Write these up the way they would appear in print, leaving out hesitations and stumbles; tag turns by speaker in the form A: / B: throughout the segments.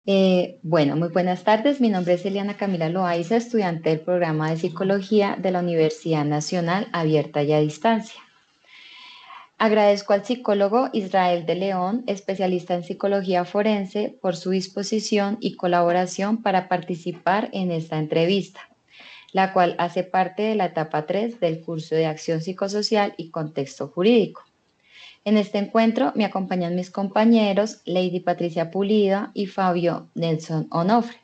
A: Bueno, muy buenas tardes. Mi nombre es Eliana Camila Loaiza, estudiante del programa de Psicología de la Universidad Nacional Abierta y a Distancia. Agradezco al psicólogo Israel de León, especialista en psicología forense, por su disposición y colaboración para participar en esta entrevista, la cual hace parte de la etapa 3 del curso de Acción Psicosocial y Contexto Jurídico. En este encuentro me acompañan mis compañeros Lady Patricia Pulido y Fabio Nelson Onofre.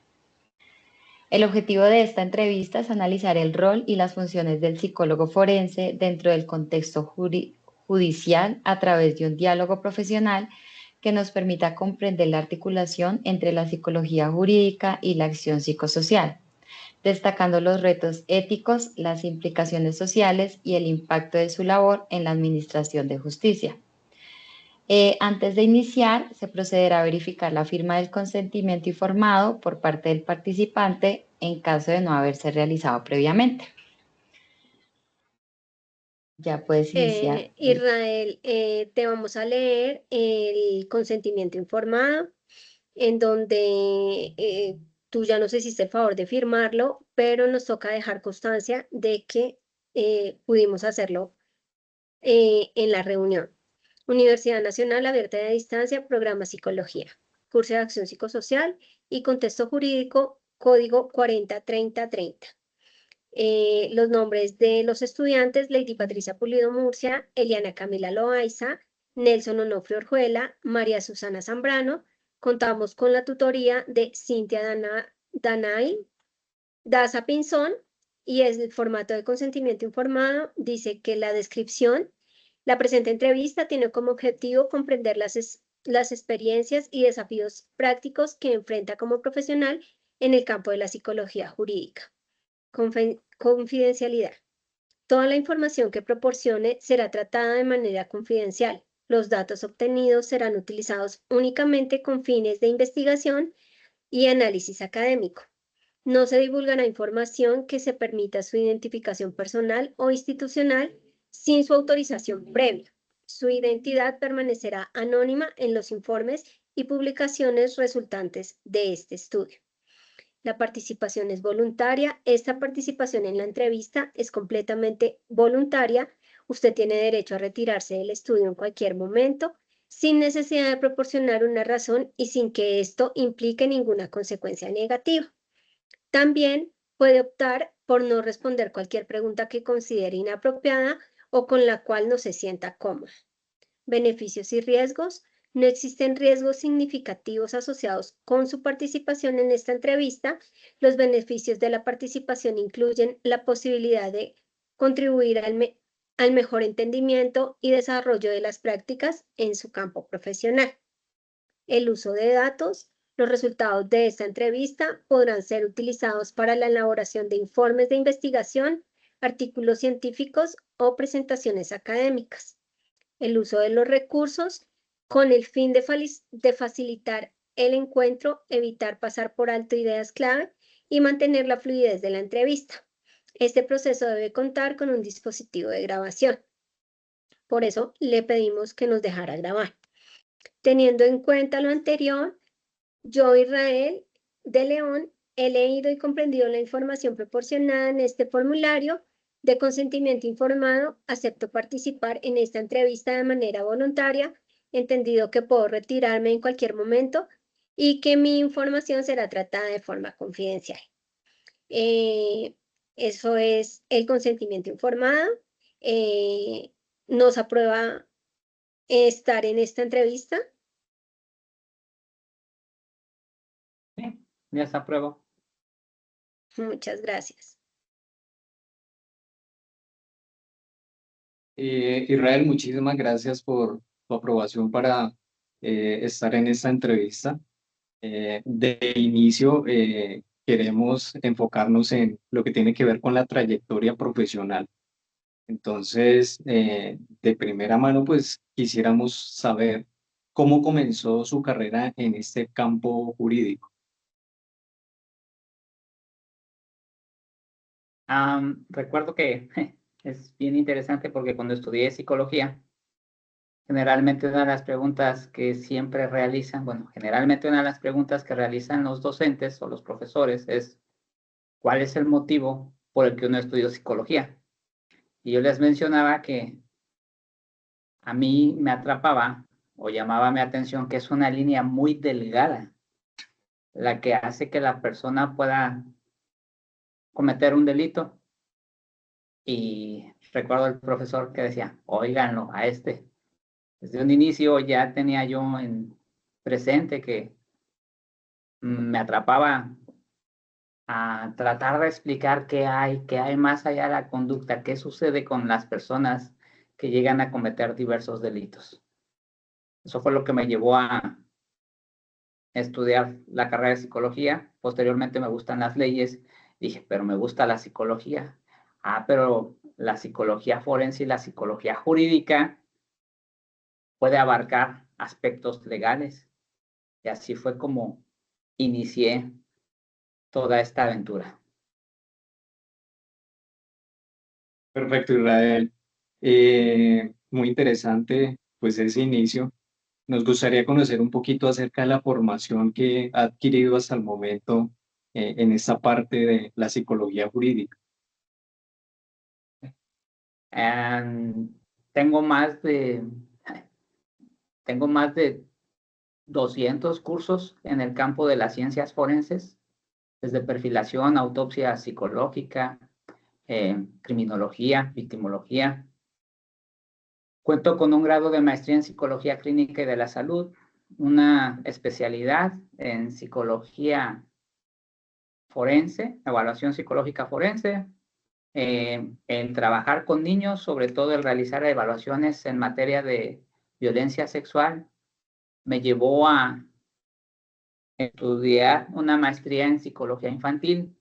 A: El objetivo de esta entrevista es analizar el rol y las funciones del psicólogo forense dentro del contexto judicial a través de un diálogo profesional que nos permita comprender la articulación entre la psicología jurídica y la acción psicosocial, destacando los retos éticos, las implicaciones sociales y el impacto de su labor en la administración de justicia. Antes de iniciar, se procederá a verificar la firma del consentimiento informado por parte del participante en caso de no haberse realizado previamente. Ya puedes iniciar.
B: Israel, te vamos a leer el consentimiento informado, en donde tú ya nos hiciste el favor de firmarlo, pero nos toca dejar constancia de que pudimos hacerlo en la reunión. Universidad Nacional Abierta y a Distancia, Programa Psicología, Curso de Acción Psicosocial y Contexto Jurídico, Código 403030. Los nombres de los estudiantes: Lady Patricia Pulido Murcia, Eliana Camila Loaiza, Nelson Onofre Orjuela, María Susana Zambrano. Contamos con la tutoría de Cintia Danay, Daza Pinzón, y es el formato de consentimiento informado. Dice que la descripción: la presente entrevista tiene como objetivo comprender las experiencias y desafíos prácticos que enfrenta como profesional en el campo de la psicología jurídica. Confidencialidad. Toda la información que proporcione será tratada de manera confidencial. Los datos obtenidos serán utilizados únicamente con fines de investigación y análisis académico. No se divulgará información que se permita su identificación personal o institucional sin su autorización previa. Su identidad permanecerá anónima en los informes y publicaciones resultantes de este estudio. La participación es voluntaria. Esta participación en la entrevista es completamente voluntaria. Usted tiene derecho a retirarse del estudio en cualquier momento, sin necesidad de proporcionar una razón y sin que esto implique ninguna consecuencia negativa. También puede optar por no responder cualquier pregunta que considere inapropiada o con la cual no se sienta cómoda. Beneficios y riesgos. No existen riesgos significativos asociados con su participación en esta entrevista. Los beneficios de la participación incluyen la posibilidad de contribuir al mejor entendimiento y desarrollo de las prácticas en su campo profesional. El uso de datos. Los resultados de esta entrevista podrán ser utilizados para la elaboración de informes de investigación, artículos científicos o presentaciones académicas. El uso de los recursos con el fin de facilitar el encuentro, evitar pasar por alto ideas clave y mantener la fluidez de la entrevista. Este proceso debe contar con un dispositivo de grabación. Por eso le pedimos que nos dejara grabar. Teniendo en cuenta lo anterior, yo, Israel de León, he leído y comprendido la información proporcionada en este formulario de consentimiento informado. Acepto participar en esta entrevista de manera voluntaria, entendido que puedo retirarme en cualquier momento y que mi información será tratada de forma confidencial. Eh, Eso es el consentimiento informado. Eh, ¿Nos aprueba estar en esta entrevista?
C: Sí, ya está a prueba.
B: Muchas gracias.
D: Israel, muchísimas gracias por tu aprobación para estar en esta entrevista. De inicio, queremos enfocarnos en lo que tiene que ver con la trayectoria profesional. Entonces, de primera mano, pues quisiéramos saber cómo comenzó su carrera en este campo jurídico.
C: Recuerdo que es bien interesante porque cuando estudié psicología, Generalmente una de las preguntas que siempre realizan, bueno, generalmente una de las preguntas que realizan los docentes o los profesores es, ¿cuál es el motivo por el que uno estudió psicología? Y yo les mencionaba que a mí me atrapaba o llamaba mi atención que es una línea muy delgada la que hace que la persona pueda cometer un delito. Y recuerdo el profesor que decía, óiganlo a este. Desde un inicio ya tenía yo en presente que me atrapaba a tratar de explicar qué hay más allá de la conducta, qué sucede con las personas que llegan a cometer diversos delitos. Eso fue lo que me llevó a estudiar la carrera de psicología. Posteriormente me gustan las leyes. Dije, pero me gusta la psicología. Pero la psicología forense y la psicología jurídica puede abarcar aspectos legales. Y así fue como inicié toda esta aventura.
D: Perfecto, Israel. Muy interesante, pues, ese inicio. Nos gustaría conocer un poquito acerca de la formación que ha adquirido hasta el momento en esta parte de la psicología jurídica.
C: Tengo más de 200 cursos en el campo de las ciencias forenses, desde perfilación, autopsia psicológica, criminología, victimología. Cuento con un grado de maestría en psicología clínica y de la salud, una especialidad en psicología forense, evaluación psicológica forense, el trabajar con niños, sobre todo el realizar evaluaciones en materia de violencia sexual, me llevó a estudiar una maestría en psicología infantil,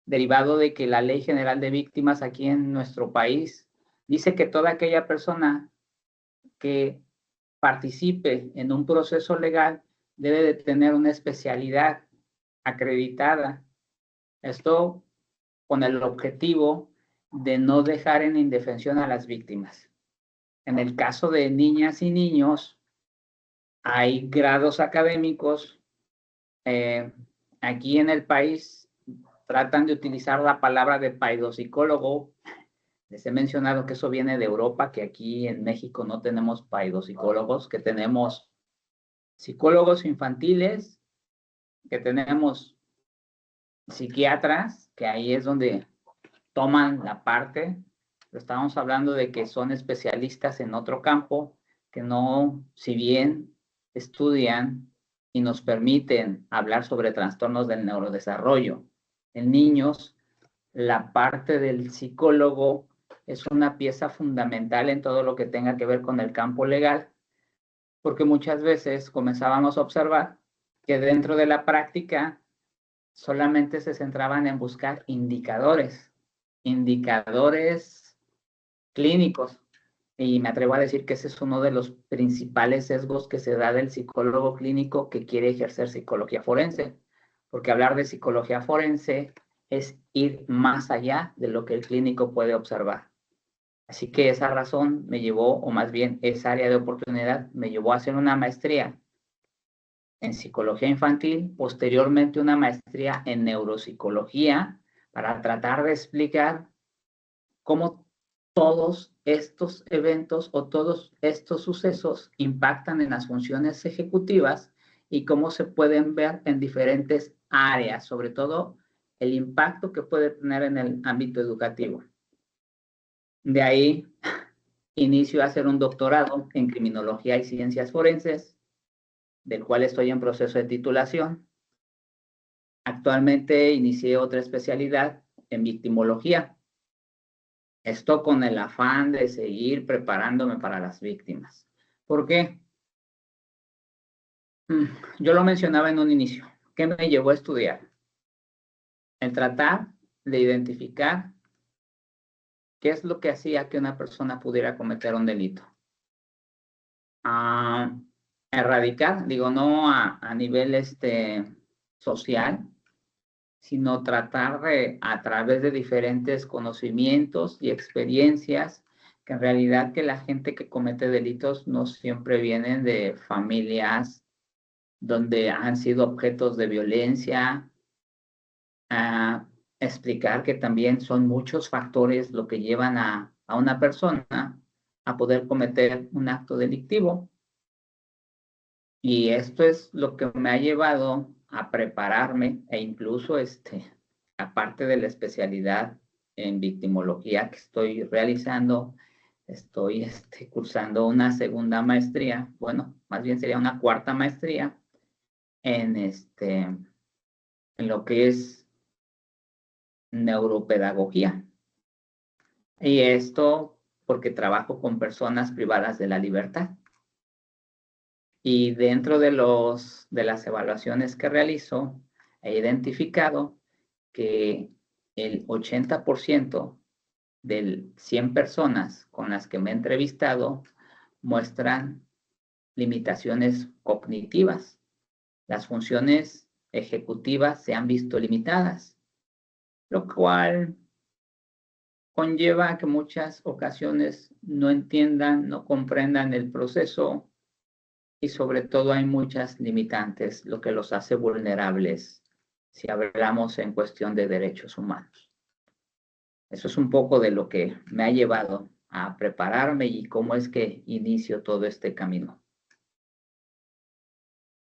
C: derivado de que la Ley General de Víctimas aquí en nuestro país dice que toda aquella persona que participe en un proceso legal debe de tener una especialidad acreditada. Esto con el objetivo de no dejar en indefensión a las víctimas. En el caso de niñas y niños, hay grados académicos. Aquí en el país tratan de utilizar la palabra de paidopsicólogo. Les he mencionado que eso viene de Europa, que aquí en México no tenemos paidopsicólogos, que tenemos psicólogos infantiles, que tenemos psiquiatras, que ahí es donde toman la parte. Estamos hablando de que son especialistas en otro campo, que no, si bien estudian y nos permiten hablar sobre trastornos del neurodesarrollo en niños, la parte del psicólogo es una pieza fundamental en todo lo que tenga que ver con el campo legal, porque muchas veces comenzábamos a observar que dentro de la práctica solamente se centraban en buscar indicadores clínicos. Y me atrevo a decir que ese es uno de los principales sesgos que se da del psicólogo clínico que quiere ejercer psicología forense, porque hablar de psicología forense es ir más allá de lo que el clínico puede observar. Así que esa razón me llevó, o más bien esa área de oportunidad, me llevó a hacer una maestría en psicología infantil, posteriormente una maestría en neuropsicología, para tratar de explicar cómo todos estos eventos o todos estos sucesos impactan en las funciones ejecutivas y cómo se pueden ver en diferentes áreas, sobre todo el impacto que puede tener en el ámbito educativo. De ahí inicio a hacer un doctorado en criminología y ciencias forenses, del cual estoy en proceso de titulación. Actualmente inicié otra especialidad en victimología. Esto con el afán de seguir preparándome para las víctimas. ¿Por qué? Yo lo mencionaba en un inicio. ¿Qué me llevó a estudiar? El tratar de identificar qué es lo que hacía que una persona pudiera cometer un delito. Erradicar, digo, no a nivel social, sino tratar de, a través de diferentes conocimientos y experiencias que en realidad que la gente que comete delitos no siempre vienen de familias donde han sido objetos de violencia, a explicar que también son muchos factores lo que llevan a una persona a poder cometer un acto delictivo. Y esto es lo que me ha llevado a prepararme e incluso, aparte de la especialidad en victimología que estoy realizando, estoy cursando una segunda maestría, bueno, más bien sería una cuarta maestría en, en lo que es neuropedagogía. Y esto porque trabajo con personas privadas de la libertad. Y dentro de las evaluaciones que realizo, he identificado que el 80% de 100 personas con las que me he entrevistado muestran limitaciones cognitivas. Las funciones ejecutivas se han visto limitadas, lo cual conlleva a que muchas ocasiones no entiendan, no comprendan el proceso y sobre todo hay muchas limitantes, lo que los hace vulnerables si hablamos en cuestión de derechos humanos. Eso es un poco de lo que me ha llevado a prepararme y cómo es que inicio todo este camino.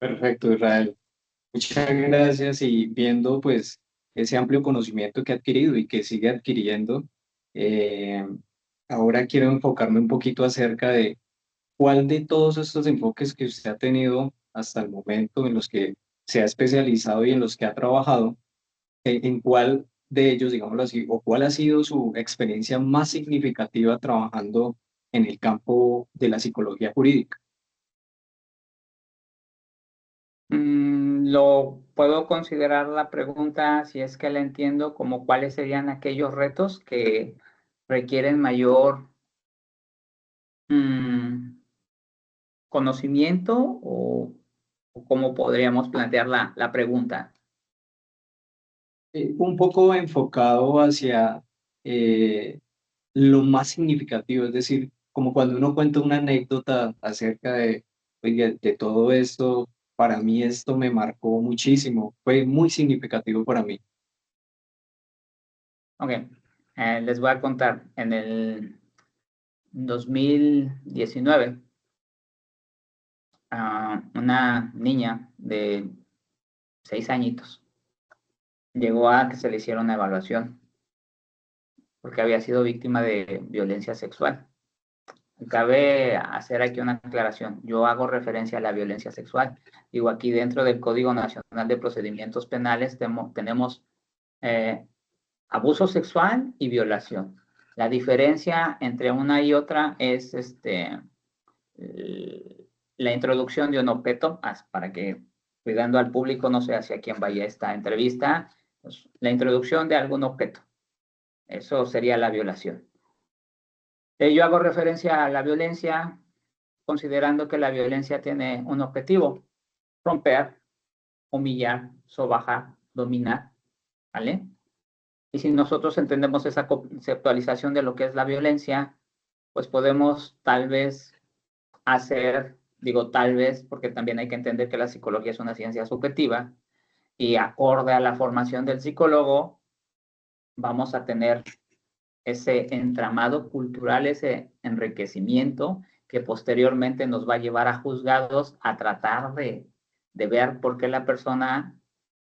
D: Perfecto, Israel. Muchas gracias y viendo pues ese amplio conocimiento que ha adquirido y que sigue adquiriendo, eh, ahora quiero enfocarme un poquito acerca de cuál de todos estos enfoques que usted ha tenido hasta el momento en los que se ha especializado y en los que ha trabajado, en cuál de ellos, digámoslo así, o cuál ha sido su experiencia más significativa trabajando en el campo de la psicología jurídica.
C: Lo puedo considerar la pregunta, si es que la entiendo, como cuáles serían aquellos retos que requieren mayor conocimiento o cómo podríamos plantear la pregunta.
D: Un poco enfocado hacia lo más significativo, es decir, como cuando uno cuenta una anécdota acerca de, oiga, de todo esto, para mí esto me marcó muchísimo, fue muy significativo para mí.
C: Ok, les voy a contar. En el 2019, una niña de 6 añitos llegó a que se le hiciera una evaluación porque había sido víctima de violencia sexual. Cabe hacer aquí una aclaración. Yo hago referencia a la violencia sexual. Digo, aquí dentro del Código Nacional de Procedimientos Penales tenemos abuso sexual y violación. La diferencia entre una y otra es la introducción de un objeto, para que, cuidando al público, no sé hacia quién vaya esta entrevista, pues, la introducción de algún objeto. Eso sería la violación. Yo hago referencia a la violencia considerando que la violencia tiene un objetivo: romper, humillar, sobajar, dominar, ¿vale? Y si nosotros entendemos esa conceptualización de lo que es la violencia, pues podemos tal vez hacer, digo tal vez, porque también hay que entender que la psicología es una ciencia subjetiva y acorde a la formación del psicólogo, vamos a tener ese entramado cultural, ese enriquecimiento que posteriormente nos va a llevar a juzgados a tratar de ver por qué la persona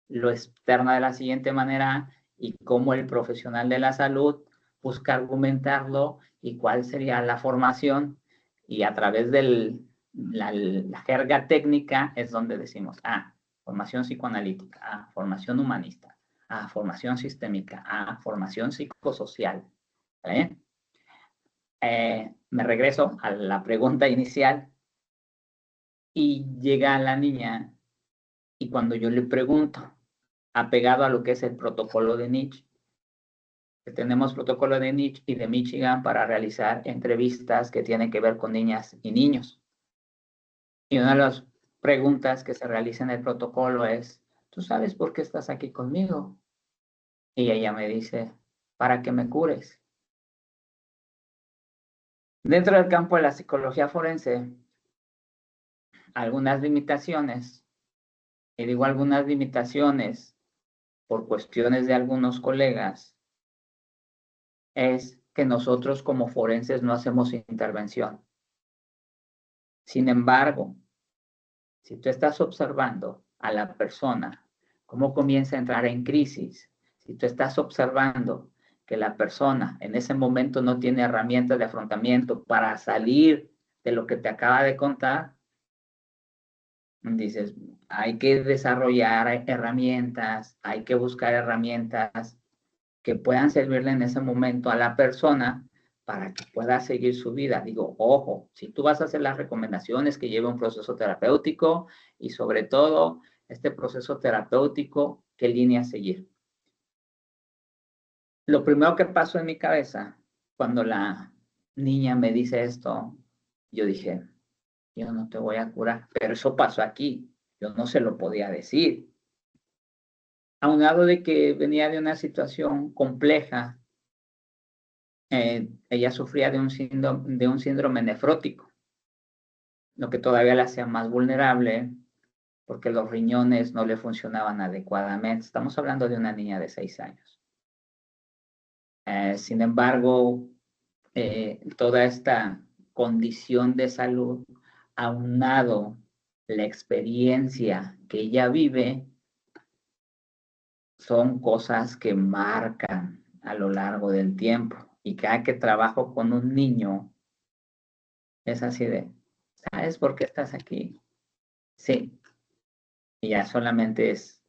C: lo externa de la siguiente manera y cómo el profesional de la salud busca argumentarlo y cuál sería la formación. Y a través de la jerga técnica es donde decimos, formación psicoanalítica, formación humanista, formación sistémica, formación psicosocial. ¿Vale? Me regreso a la pregunta inicial y llega la niña y cuando yo le pregunto, apegado a lo que es el protocolo de Nietzsche, que tenemos protocolo de Nietzsche y de Michigan para realizar entrevistas que tienen que ver con niñas y niños. Y una de las preguntas que se realiza en el protocolo es, ¿tú sabes por qué estás aquí conmigo? Y ella me dice, para que me cures. Dentro del campo de la psicología forense, algunas limitaciones, y digo algunas limitaciones por cuestiones de algunos colegas, es que nosotros como forenses no hacemos intervención. Sin embargo, si tú estás observando a la persona, cómo comienza a entrar en crisis, si tú estás observando que la persona en ese momento no tiene herramientas de afrontamiento para salir de lo que te acaba de contar, dices, hay que desarrollar herramientas, hay que buscar herramientas que puedan servirle en ese momento a la persona para que pueda seguir su vida. Digo, ojo, si tú vas a hacer las recomendaciones, que lleve un proceso terapéutico y sobre todo este proceso terapéutico, ¿qué línea seguir? Lo primero que pasó en mi cabeza cuando la niña me dice esto, yo dije, yo no te voy a curar, pero eso pasó aquí, yo no se lo podía decir. Aunado de que venía de una situación compleja, ella sufría de un síndrome nefrótico, lo que todavía la hacía más vulnerable porque los riñones no le funcionaban adecuadamente. Estamos hablando de una niña de 6 años. Sin embargo, toda esta condición de salud, aunado la experiencia que ella vive, son cosas que marcan a lo largo del tiempo. Y cada que trabajo con un niño, es así de, ¿sabes por qué estás aquí? Sí. Y ya solamente es,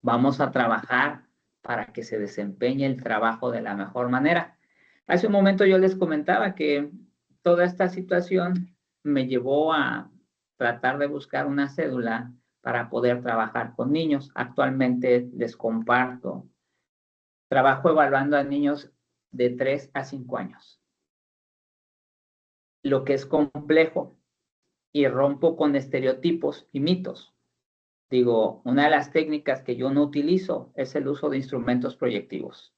C: vamos a trabajar para que se desempeñe el trabajo de la mejor manera. Hace un momento yo les comentaba que toda esta situación me llevó a tratar de buscar una cédula para poder trabajar con niños. Actualmente les comparto. Trabajo evaluando a niños de 3 a 5 años. Lo que es complejo, y rompo con estereotipos y mitos. Digo, una de las técnicas que yo no utilizo es el uso de instrumentos proyectivos.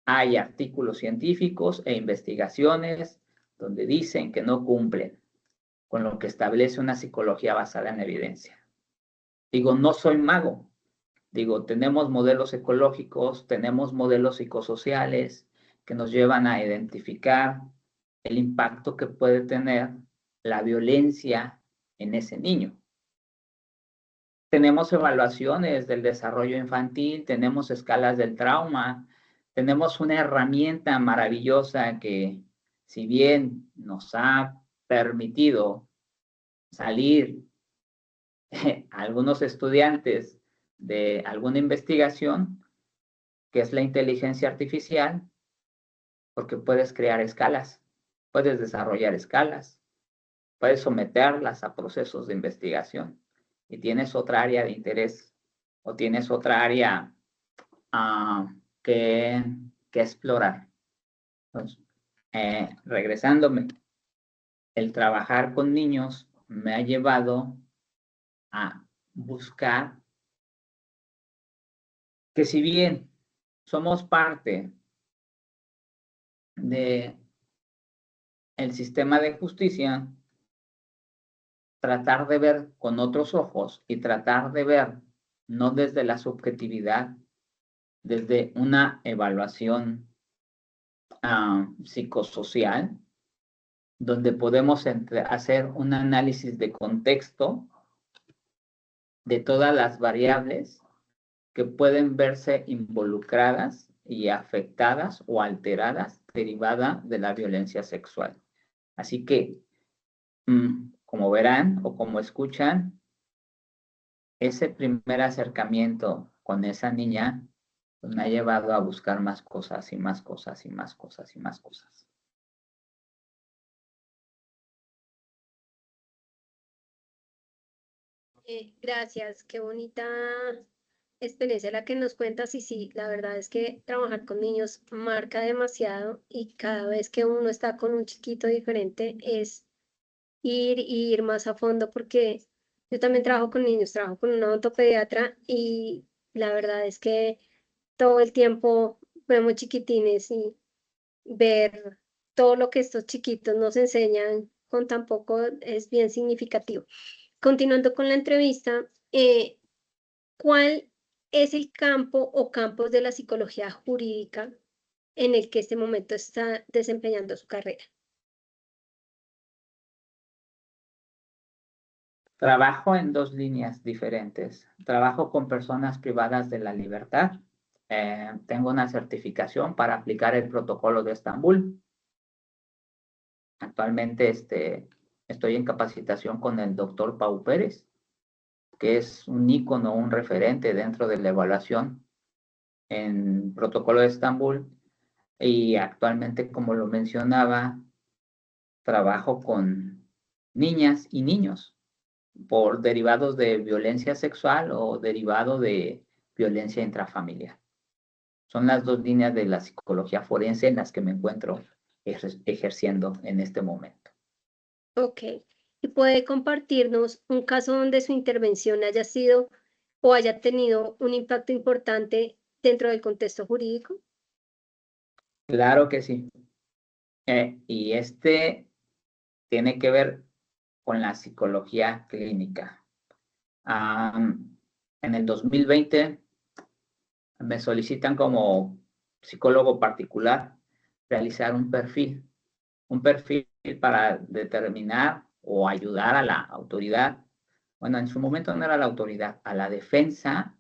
C: Hay artículos científicos e investigaciones donde dicen que no cumplen con lo que establece una psicología basada en evidencia. Digo, no soy mago. Digo, tenemos modelos ecológicos, tenemos modelos psicosociales que nos llevan a identificar el impacto que puede tener la violencia en ese niño. Tenemos evaluaciones del desarrollo infantil, tenemos escalas del trauma, tenemos una herramienta maravillosa que, si bien nos ha permitido salir a algunos estudiantes de alguna investigación, que es la inteligencia artificial, porque puedes crear escalas, puedes desarrollar escalas, puedes someterlas a procesos de investigación y tienes otra área de interés o tienes otra área que explorar. Entonces, regresándome, el trabajar con niños me ha llevado a buscar que, si bien somos parte de el sistema de justicia, tratar de ver con otros ojos y tratar de ver no desde la subjetividad, desde una evaluación psicosocial, donde podemos hacer un análisis de contexto de todas las variables que pueden verse involucradas y afectadas o alteradas derivada de la violencia sexual. Así que, como verán o como escuchan, ese primer acercamiento con esa niña pues, me ha llevado a buscar más cosas y más cosas y más cosas y más cosas.
B: Gracias, qué bonita experiencia la que nos cuentas. Y sí, la verdad es que trabajar con niños marca demasiado y cada vez que uno está con un chiquito diferente es ir más a fondo, porque yo también trabajo con niños, trabajo con una odontopediatra y la verdad es que todo el tiempo vemos chiquitines y ver todo lo que estos chiquitos nos enseñan con tan poco es bien significativo. Continuando con la entrevista, ¿cuál es el campo o campos de la psicología jurídica en el que este momento está desempeñando su carrera?
C: Trabajo en dos líneas diferentes. Trabajo con personas privadas de la libertad. Tengo una certificación para aplicar el protocolo de Estambul. Actualmente estoy en capacitación con el doctor Pau Pérez, que es un ícono, un referente dentro de la evaluación en protocolo de Estambul. Y actualmente, como lo mencionaba, trabajo con niñas y niños por derivados de violencia sexual o derivado de violencia intrafamiliar. Son las dos líneas de la psicología forense en las que me encuentro ejerciendo en este momento.
B: Ok. ¿Y puede compartirnos un caso donde su intervención haya sido o haya tenido un impacto importante dentro del contexto jurídico?
C: Claro que sí. Y tiene que ver con la psicología clínica. En el 2020 me solicitan como psicólogo particular realizar un perfil para determinar o ayudar a la autoridad. Bueno, en su momento no era la autoridad, a la defensa,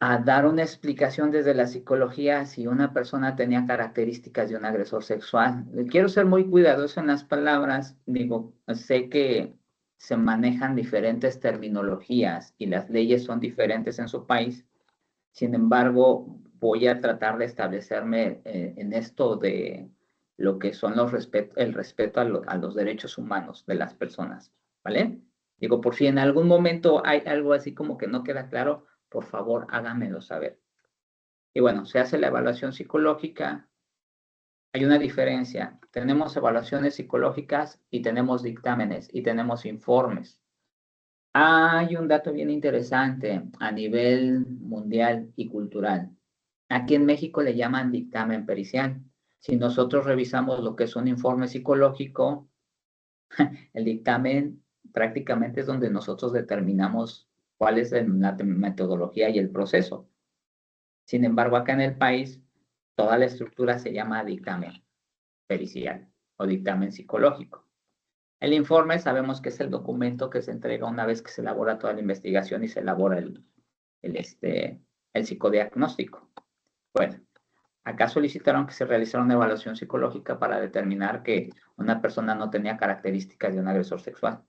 C: a dar una explicación desde la psicología si una persona tenía características de un agresor sexual. Quiero ser muy cuidadoso en las palabras. Digo, sé que se manejan diferentes terminologías y las leyes son diferentes en su país. Sin embargo, voy a tratar de establecerme en esto de lo que son el respeto a los derechos humanos de las personas, ¿vale? Digo, por si en algún momento hay algo así como que no queda claro, por favor, háganmelo saber. Y bueno, se hace la evaluación psicológica. Hay una diferencia. Tenemos evaluaciones psicológicas y tenemos dictámenes y tenemos informes. Hay un dato bien interesante a nivel mundial y cultural. Aquí en México le llaman dictamen pericial. Si nosotros revisamos lo que es un informe psicológico, el dictamen prácticamente es donde nosotros determinamos cuál es la metodología y el proceso. Sin embargo, acá en el país, toda la estructura se llama dictamen pericial o dictamen psicológico. El informe sabemos que es el documento que se entrega una vez que se elabora toda la investigación y se elabora el psicodiagnóstico. Bueno, acá solicitaron que se realizara una evaluación psicológica para determinar que una persona no tenía características de un agresor sexual.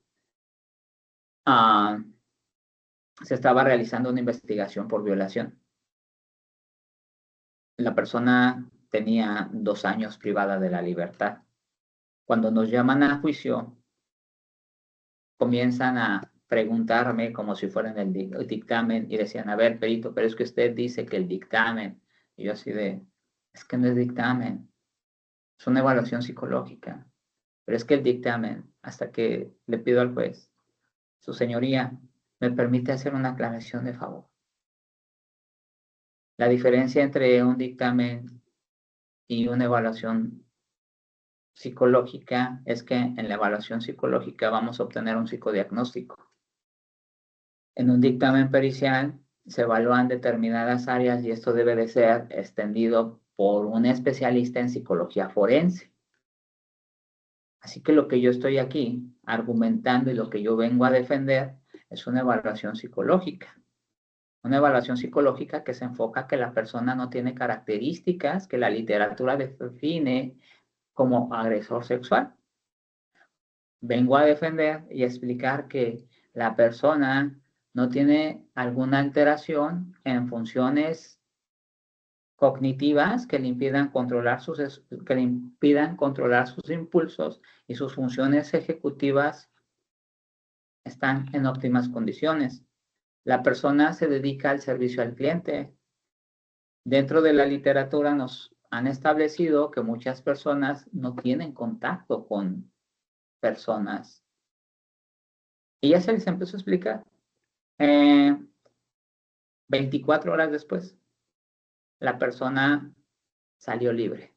C: Se estaba realizando una investigación por violación. La persona tenía 2 años privada de la libertad. Cuando nos llaman a juicio, comienzan a preguntarme como si fueran el dictamen y decían, a ver, perito, pero es que usted dice que el dictamen, y yo así es que no es dictamen, es una evaluación psicológica, pero es que el dictamen, hasta que le pido al juez, su señoría, me permite hacer una aclaración de favor. La diferencia entre un dictamen y una evaluación psicológica es que en la evaluación psicológica vamos a obtener un psicodiagnóstico. En un dictamen pericial se evalúan determinadas áreas y esto debe de ser extendido por un especialista en psicología forense. Así que lo que yo estoy aquí argumentando y lo que yo vengo a defender es una evaluación psicológica. Una evaluación psicológica que se enfoca a que la persona no tiene características que la literatura define como agresor sexual. Vengo a defender y explicar que la persona no tiene alguna alteración en funciones cognitivas que le impidan controlar sus impulsos y sus funciones ejecutivas están en óptimas condiciones. La persona se dedica al servicio al cliente. Dentro de la literatura nos han establecido que muchas personas no tienen contacto con personas. Y ya se les empezó a explicar. 24 horas después, la persona salió libre.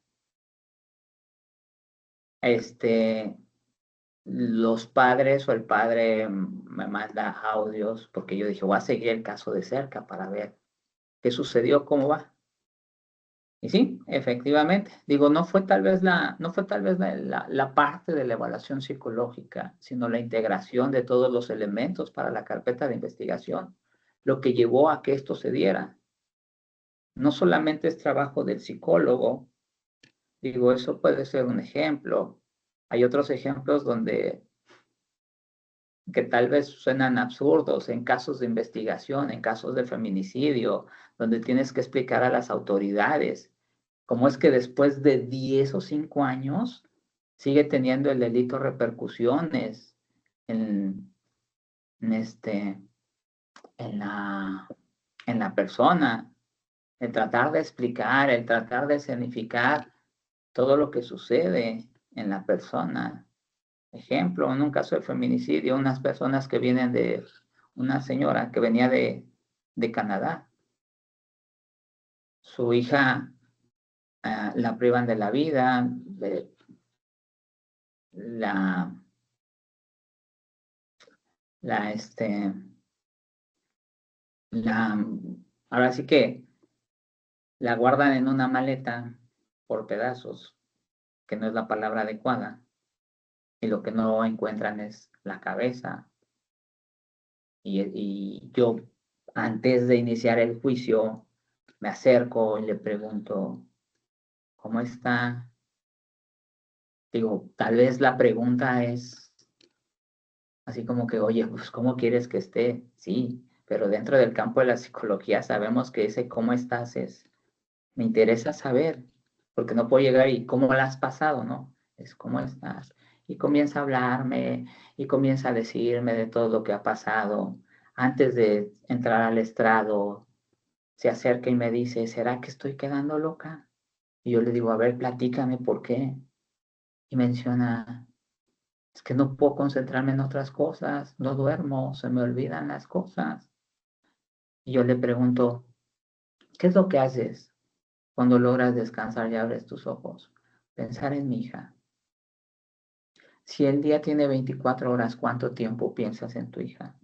C: Los padres o el padre me manda audios porque yo dije, voy a seguir el caso de cerca para ver qué sucedió, cómo va. Y sí, efectivamente, digo, no fue tal vez la parte de la evaluación psicológica, sino la integración de todos los elementos para la carpeta de investigación, lo que llevó a que esto se diera. No solamente es trabajo del psicólogo, digo, eso puede ser un ejemplo. Hay otros ejemplos que tal vez suenan absurdos en casos de investigación, en casos de feminicidio, donde tienes que explicar a las autoridades cómo es que después de 10 o 5 años sigue teniendo el delito repercusiones en, en, en la persona, el tratar de explicar, el tratar de escenificar todo lo que sucede en la persona. Ejemplo, en un caso de feminicidio, unas personas que vienen una señora que venía de Canadá. Su hija la privan de la vida, ahora sí que la guardan en una maleta por pedazos, que no es la palabra adecuada, y lo que no encuentran es la cabeza. Y yo, antes de iniciar el juicio, me acerco y le pregunto, ¿cómo está? Digo, tal vez la pregunta es así como que, oye, pues, ¿cómo quieres que esté? Sí, pero dentro del campo de la psicología sabemos que ese cómo estás me interesa saber, porque no puedo llegar y cómo la has pasado, ¿no? Es cómo estás. Y comienza a hablarme y comienza a decirme de todo lo que ha pasado. Antes de entrar al estrado, se acerca y me dice, ¿será que estoy quedando loca? Y yo le digo, a ver, platícame por qué. Y menciona, es que no puedo concentrarme en otras cosas, no duermo, se me olvidan las cosas. Y yo le pregunto, ¿qué es lo que haces cuando logras descansar y abres tus ojos? Pensar en mi hija. Si el día tiene 24 horas, ¿cuánto tiempo piensas en tu hija?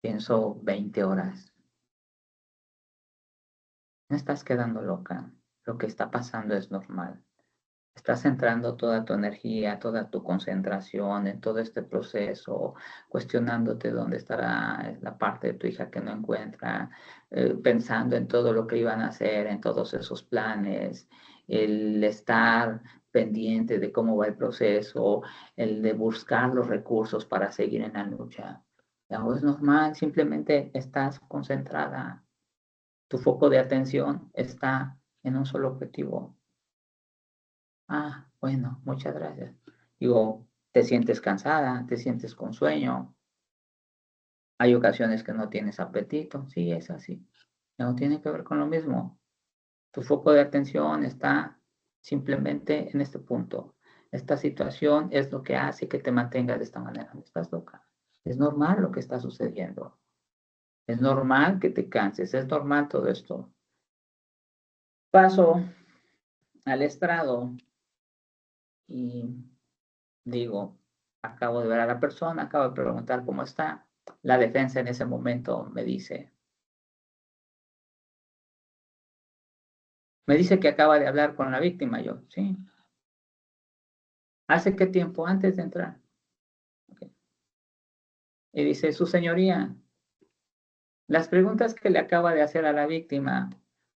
C: Pienso 20 horas. No estás quedando loca. Lo que está pasando es normal. Estás centrando toda tu energía, toda tu concentración en todo este proceso, cuestionándote dónde estará la parte de tu hija que no encuentra, pensando en todo lo que iban a hacer, en todos esos planes, el estar pendiente de cómo va el proceso, el de buscar los recursos para seguir en la lucha. No es normal, simplemente estás concentrada. Tu foco de atención está en un solo objetivo. Ah, bueno, muchas gracias. Digo, te sientes cansada, te sientes con sueño. Hay ocasiones que no tienes apetito. Sí, es así. No tiene que ver con lo mismo. Tu foco de atención está simplemente en este punto. Esta situación es lo que hace que te mantengas de esta manera. No estás loca. Es normal lo que está sucediendo. Es normal que te canses. Es normal todo esto. Paso al estrado y digo, acabo de ver a la persona, acabo de preguntar cómo está. La defensa en ese momento me dice que acaba de hablar con la víctima. Yo, sí. ¿Hace qué tiempo? Antes de entrar. Okay. Y dice, su señoría, las preguntas que le acaba de hacer a la víctima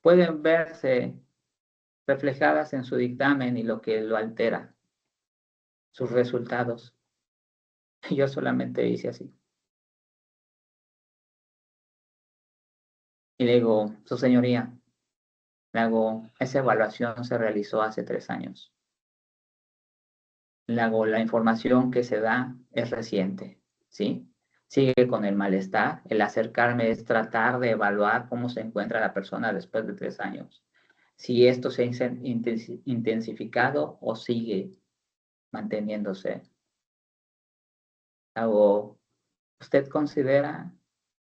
C: pueden verse reflejadas en su dictamen y lo que lo altera, sus resultados. Yo solamente hice así. Y le digo, su señoría, le hago, esa evaluación se realizó hace 3 años. La información que se da es reciente, ¿sí? Sigue con el malestar. El acercarme es tratar de evaluar cómo se encuentra la persona después de 3 años. Si esto se ha intensificado o sigue manteniéndose. ¿Usted considera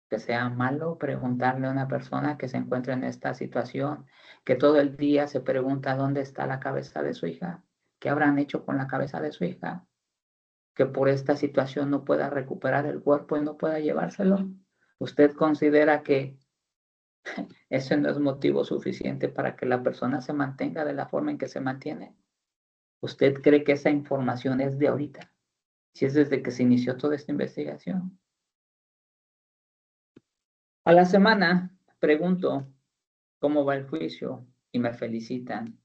C: que sea malo preguntarle a una persona que se encuentra en esta situación, que todo el día se pregunta dónde está la cabeza de su hija, qué habrán hecho con la cabeza de su hija, que por esta situación no pueda recuperar el cuerpo y no pueda llevárselo. ¿Usted considera que ese no es motivo suficiente para que la persona se mantenga de la forma en que se mantiene? ¿Usted cree que esa información es de ahorita? Si es desde que se inició toda esta investigación. A la semana pregunto cómo va el juicio y me felicitan.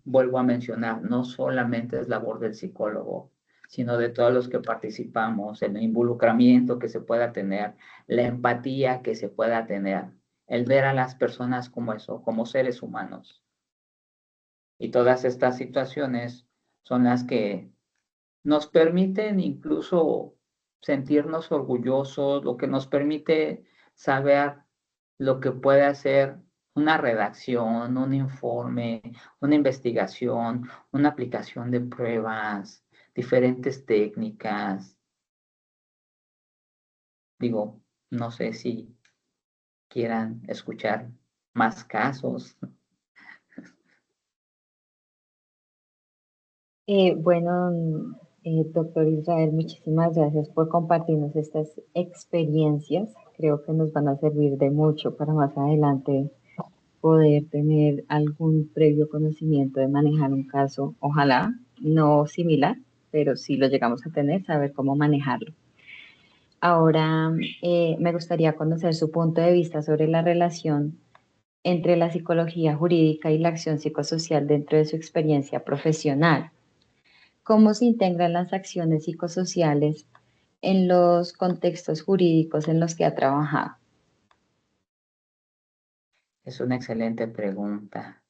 C: Vuelvo a mencionar, no solamente es labor del psicólogo, sino de todos los que participamos, el involucramiento que se pueda tener, la empatía que se pueda tener, el ver a las personas como eso, como seres humanos. Y todas estas situaciones son las que nos permiten incluso sentirnos orgullosos, lo que nos permite saber lo que puede hacer una redacción, un informe, una investigación, una aplicación de pruebas, diferentes técnicas. Digo, no sé si quieran escuchar más casos.
A: Bueno, doctor Israel, muchísimas gracias por compartirnos estas experiencias. Creo que nos van a servir de mucho para más adelante poder tener algún previo conocimiento de manejar un caso, ojalá no similar, pero si lo llegamos a tener, saber cómo manejarlo. Ahora, me gustaría conocer su punto de vista sobre la relación entre la psicología jurídica y la acción psicosocial dentro de su experiencia profesional. ¿Cómo se integran las acciones psicosociales en los contextos jurídicos en los que ha trabajado?
C: Es una excelente pregunta.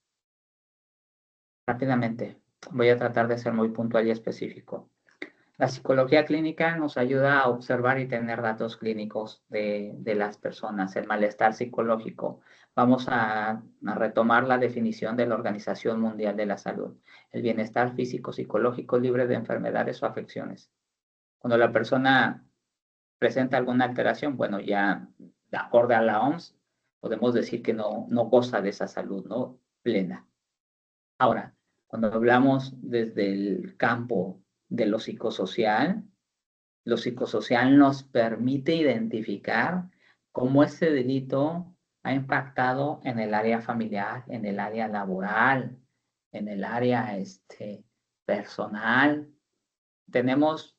C: Rápidamente, voy a tratar de ser muy puntual y específico. La psicología clínica nos ayuda a observar y tener datos clínicos de las personas, el malestar psicológico. Vamos a retomar la definición de la Organización Mundial de la Salud, el bienestar físico, psicológico libre de enfermedades o afecciones. Cuando la persona presenta alguna alteración, bueno, ya de acuerdo a la OMS, podemos decir que no goza de esa salud, ¿no? Plena. Ahora, cuando hablamos desde el campo de lo psicosocial nos permite identificar cómo ese delito ha impactado en el área familiar, en el área laboral, en el área personal. Tenemos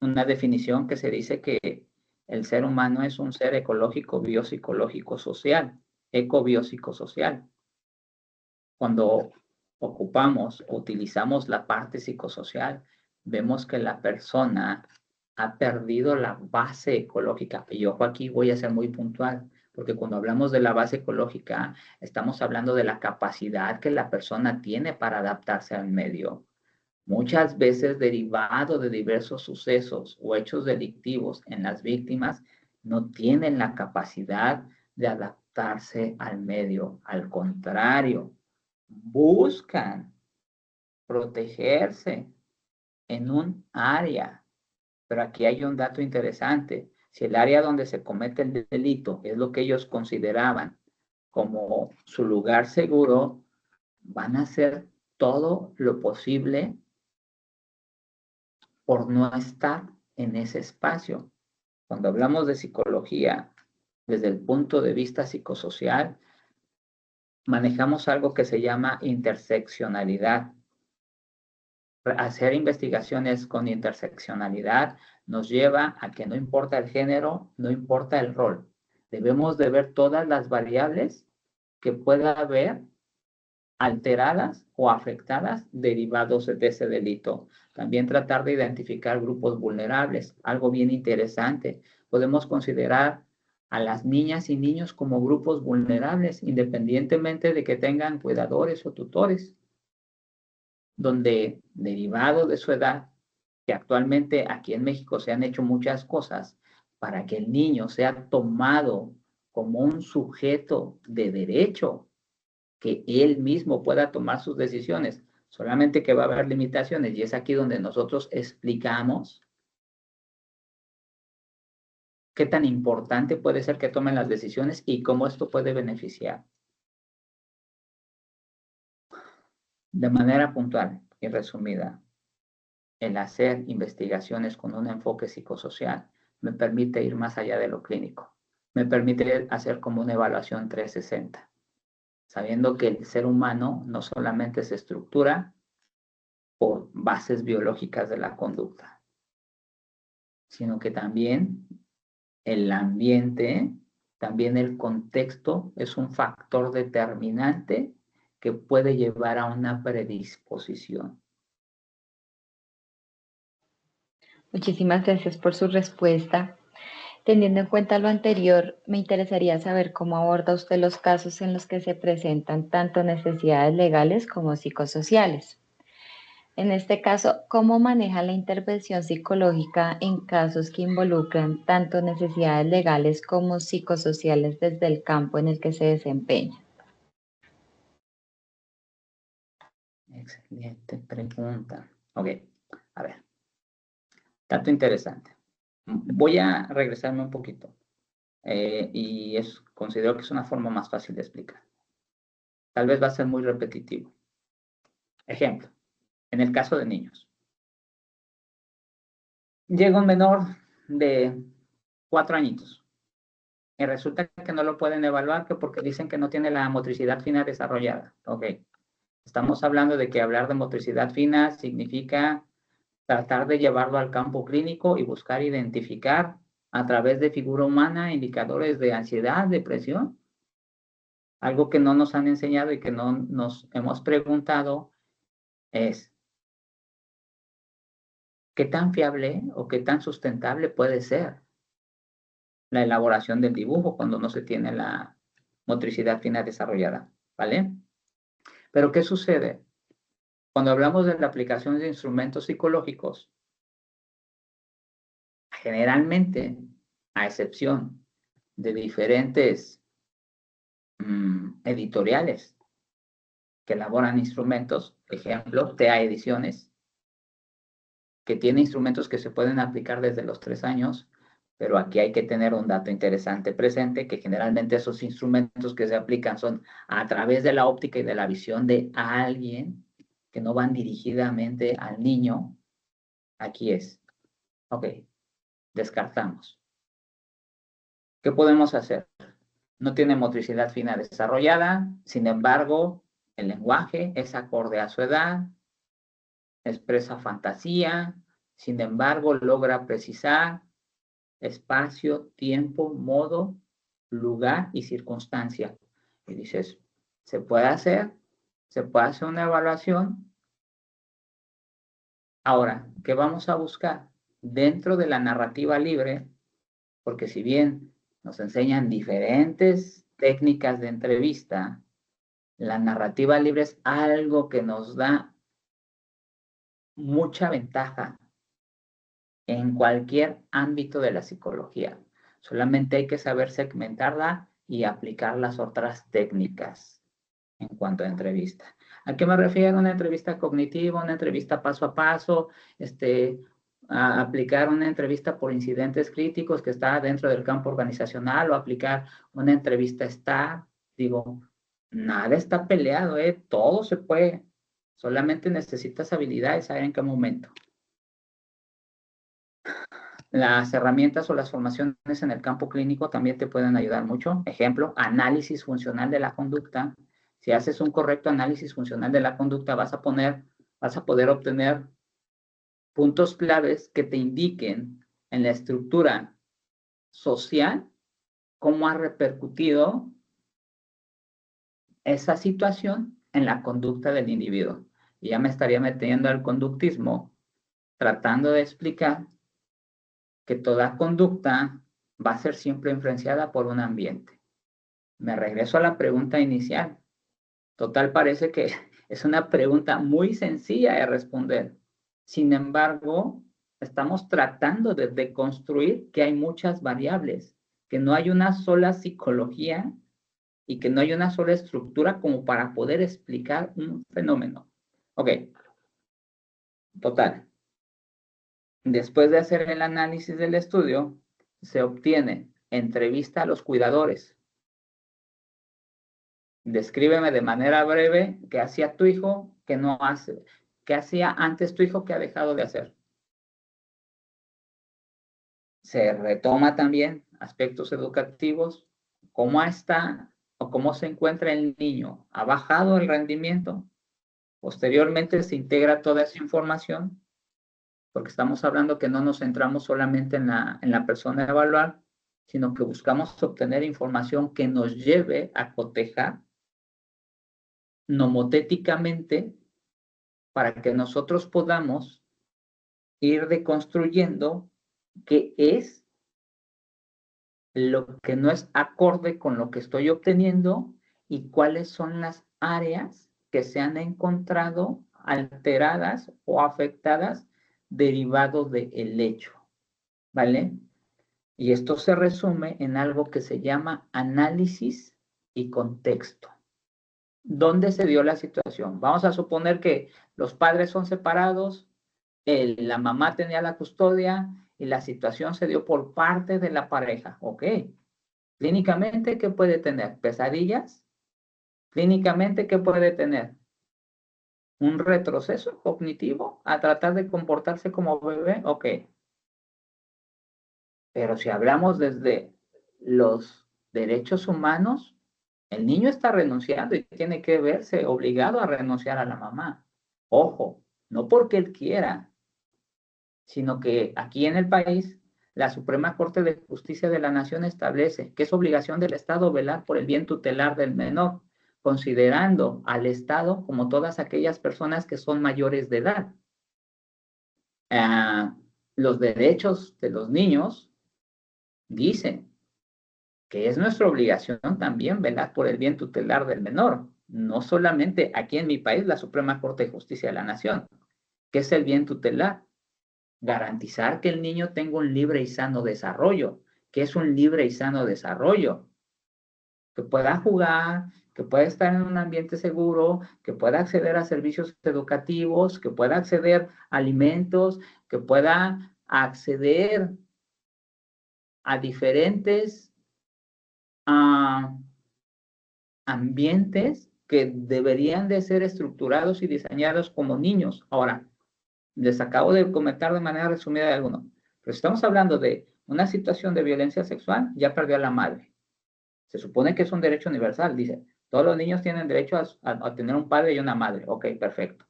C: una definición que se dice que el ser humano es un ser ecológico, biopsicológico, social, ecobiopsicosocial. Cuando ocupamos o utilizamos la parte psicosocial, vemos que la persona ha perdido la base ecológica. Y ojo, aquí voy a ser muy puntual, porque cuando hablamos de la base ecológica, estamos hablando de la capacidad que la persona tiene para adaptarse al medio. Muchas veces derivado de diversos sucesos o hechos delictivos en las víctimas, no tienen la capacidad de adaptarse al medio. Al contrario, buscan protegerse en un área. Pero aquí hay un dato interesante. Si el área donde se comete el delito es lo que ellos consideraban como su lugar seguro, van a hacer todo lo posible por no estar en ese espacio. Cuando hablamos de psicología desde el punto de vista psicosocial, manejamos algo que se llama interseccionalidad. Hacer investigaciones con interseccionalidad nos lleva a que no importa el género, no importa el rol. Debemos de ver todas las variables que pueda haber alteradas o afectadas derivados de ese delito. También tratar de identificar grupos vulnerables, algo bien interesante. Podemos considerar a las niñas y niños como grupos vulnerables, independientemente de que tengan cuidadores o tutores, donde derivado de su edad, que actualmente aquí en México se han hecho muchas cosas para que el niño sea tomado como un sujeto de derecho, que él mismo pueda tomar sus decisiones, solamente que va a haber limitaciones y es aquí donde nosotros explicamos qué tan importante puede ser que tomen las decisiones y cómo esto puede beneficiar. De manera puntual y resumida, el hacer investigaciones con un enfoque psicosocial me permite ir más allá de lo clínico. Me permite hacer como una evaluación 360, sabiendo que el ser humano no solamente se estructura por bases biológicas de la conducta, sino que también el ambiente, también el contexto es un factor determinante que puede llevar a una predisposición.
A: Muchísimas gracias por su respuesta. Teniendo en cuenta lo anterior, me interesaría saber cómo aborda usted los casos en los que se presentan tanto necesidades legales como psicosociales. En este caso, ¿cómo maneja la intervención psicológica en casos que involucran tanto necesidades legales como psicosociales desde el campo en el que se desempeña?
C: Excelente pregunta. Ok, a ver. Dato interesante. Voy a regresarme un poquito. Considero que es una forma más fácil de explicar. Tal vez va a ser muy repetitivo. Ejemplo, en el caso de niños. Llega un menor de 4 añitos y resulta que no lo pueden evaluar porque dicen que no tiene la motricidad fina desarrollada. Ok, estamos hablando de que hablar de motricidad fina significa tratar de llevarlo al campo clínico y buscar identificar a través de figura humana indicadores de ansiedad, depresión. Algo que no nos han enseñado y que no nos hemos preguntado es ¿qué tan fiable o qué tan sustentable puede ser la elaboración del dibujo cuando no se tiene la motricidad fina desarrollada? ¿Vale? Pero ¿qué sucede? Cuando hablamos de la aplicación de instrumentos psicológicos, generalmente, a excepción de diferentes editoriales que elaboran instrumentos, ejemplo, TEA Ediciones, que tiene instrumentos que se pueden aplicar desde los 3 años, pero aquí hay que tener un dato interesante presente, que generalmente esos instrumentos que se aplican son a través de la óptica y de la visión de alguien, que no van dirigidamente al niño. Aquí es. Ok, descartamos. ¿Qué podemos hacer? No tiene motricidad fina desarrollada, sin embargo, el lenguaje es acorde a su edad, expresa fantasía, sin embargo, logra precisar espacio, tiempo, modo, lugar y circunstancia. Y dices, se puede hacer una evaluación. Ahora, ¿qué vamos a buscar? Dentro de la narrativa libre, porque si bien nos enseñan diferentes técnicas de entrevista, la narrativa libre es algo que nos da mucha ventaja en cualquier ámbito de la psicología. Solamente hay que saber segmentarla y aplicar las otras técnicas en cuanto a entrevista. ¿A qué me refiero? Una entrevista cognitiva, una entrevista paso a paso, a aplicar una entrevista por incidentes críticos que está dentro del campo organizacional o aplicar una entrevista STAR. Digo, nada está peleado, todo se puede. Solamente necesitas habilidades, saber en qué momento. Las herramientas o las formaciones en el campo clínico también te pueden ayudar mucho. Ejemplo, análisis funcional de la conducta. Si haces un correcto análisis funcional de la conducta, vas a poder obtener puntos claves que te indiquen en la estructura social cómo ha repercutido esa situación en la conducta del individuo. Y ya me estaría metiendo al conductismo, tratando de explicar que toda conducta va a ser siempre influenciada por un ambiente. Me regreso a la pregunta inicial. Total, parece que es una pregunta muy sencilla de responder. Sin embargo, estamos tratando de deconstruir que hay muchas variables, que no hay una sola psicología y que no hay una sola estructura como para poder explicar un fenómeno. Ok. Total. Después de hacer el análisis del estudio, se obtiene? Entrevista a los cuidadores. Descríbeme de manera breve qué hacía tu hijo, qué no hace, qué hacía antes tu hijo, qué ha dejado de hacer. Se retoma también aspectos educativos, cómo está o cómo se encuentra el niño, ha bajado el rendimiento. Posteriormente se integra toda esa información, porque estamos hablando que no nos centramos solamente en la persona a evaluar, sino que buscamos obtener información que nos lleve a cotejar nomotéticamente para que nosotros podamos ir deconstruyendo qué es lo que no es acorde con lo que estoy obteniendo y cuáles son las áreas que se han encontrado alteradas o afectadas derivado del hecho, ¿vale? Y esto se resume en algo que se llama análisis y contexto. ¿Dónde se dio la situación? Vamos a suponer que los padres son separados, la mamá tenía la custodia y la situación se dio por parte de la pareja. Ok. Clínicamente, ¿qué puede tener? ¿Pesadillas? Clínicamente, ¿qué puede tener? ¿Un retroceso cognitivo a tratar de comportarse como bebé? Ok. Pero si hablamos desde los derechos humanos, el niño está renunciando y tiene que verse obligado a renunciar a la mamá. Ojo, no porque él quiera, sino que aquí en el país la Suprema Corte de Justicia de la Nación establece que es obligación del Estado velar por el bien tutelar del menor, considerando al Estado como todas aquellas personas que son mayores de edad. Los derechos de los niños dicen que es nuestra obligación también velar por el bien tutelar del menor, no solamente aquí en mi país la Suprema Corte de Justicia de la Nación, que es el bien tutelar. Garantizar que el niño tenga un libre y sano desarrollo. ¿Qué es un libre y sano desarrollo? Que pueda jugar, que pueda estar en un ambiente seguro, que pueda acceder a servicios educativos, que pueda acceder a alimentos, que pueda acceder a diferentes ambientes que deberían de ser estructurados y diseñados como niños. Ahora, les acabo de comentar de manera resumida de alguno, pero estamos hablando de una situación de violencia sexual, ya perdió a la madre. Se supone que es un derecho universal, dice, todos los niños tienen derecho a tener un padre y una madre. Ok, perfecto.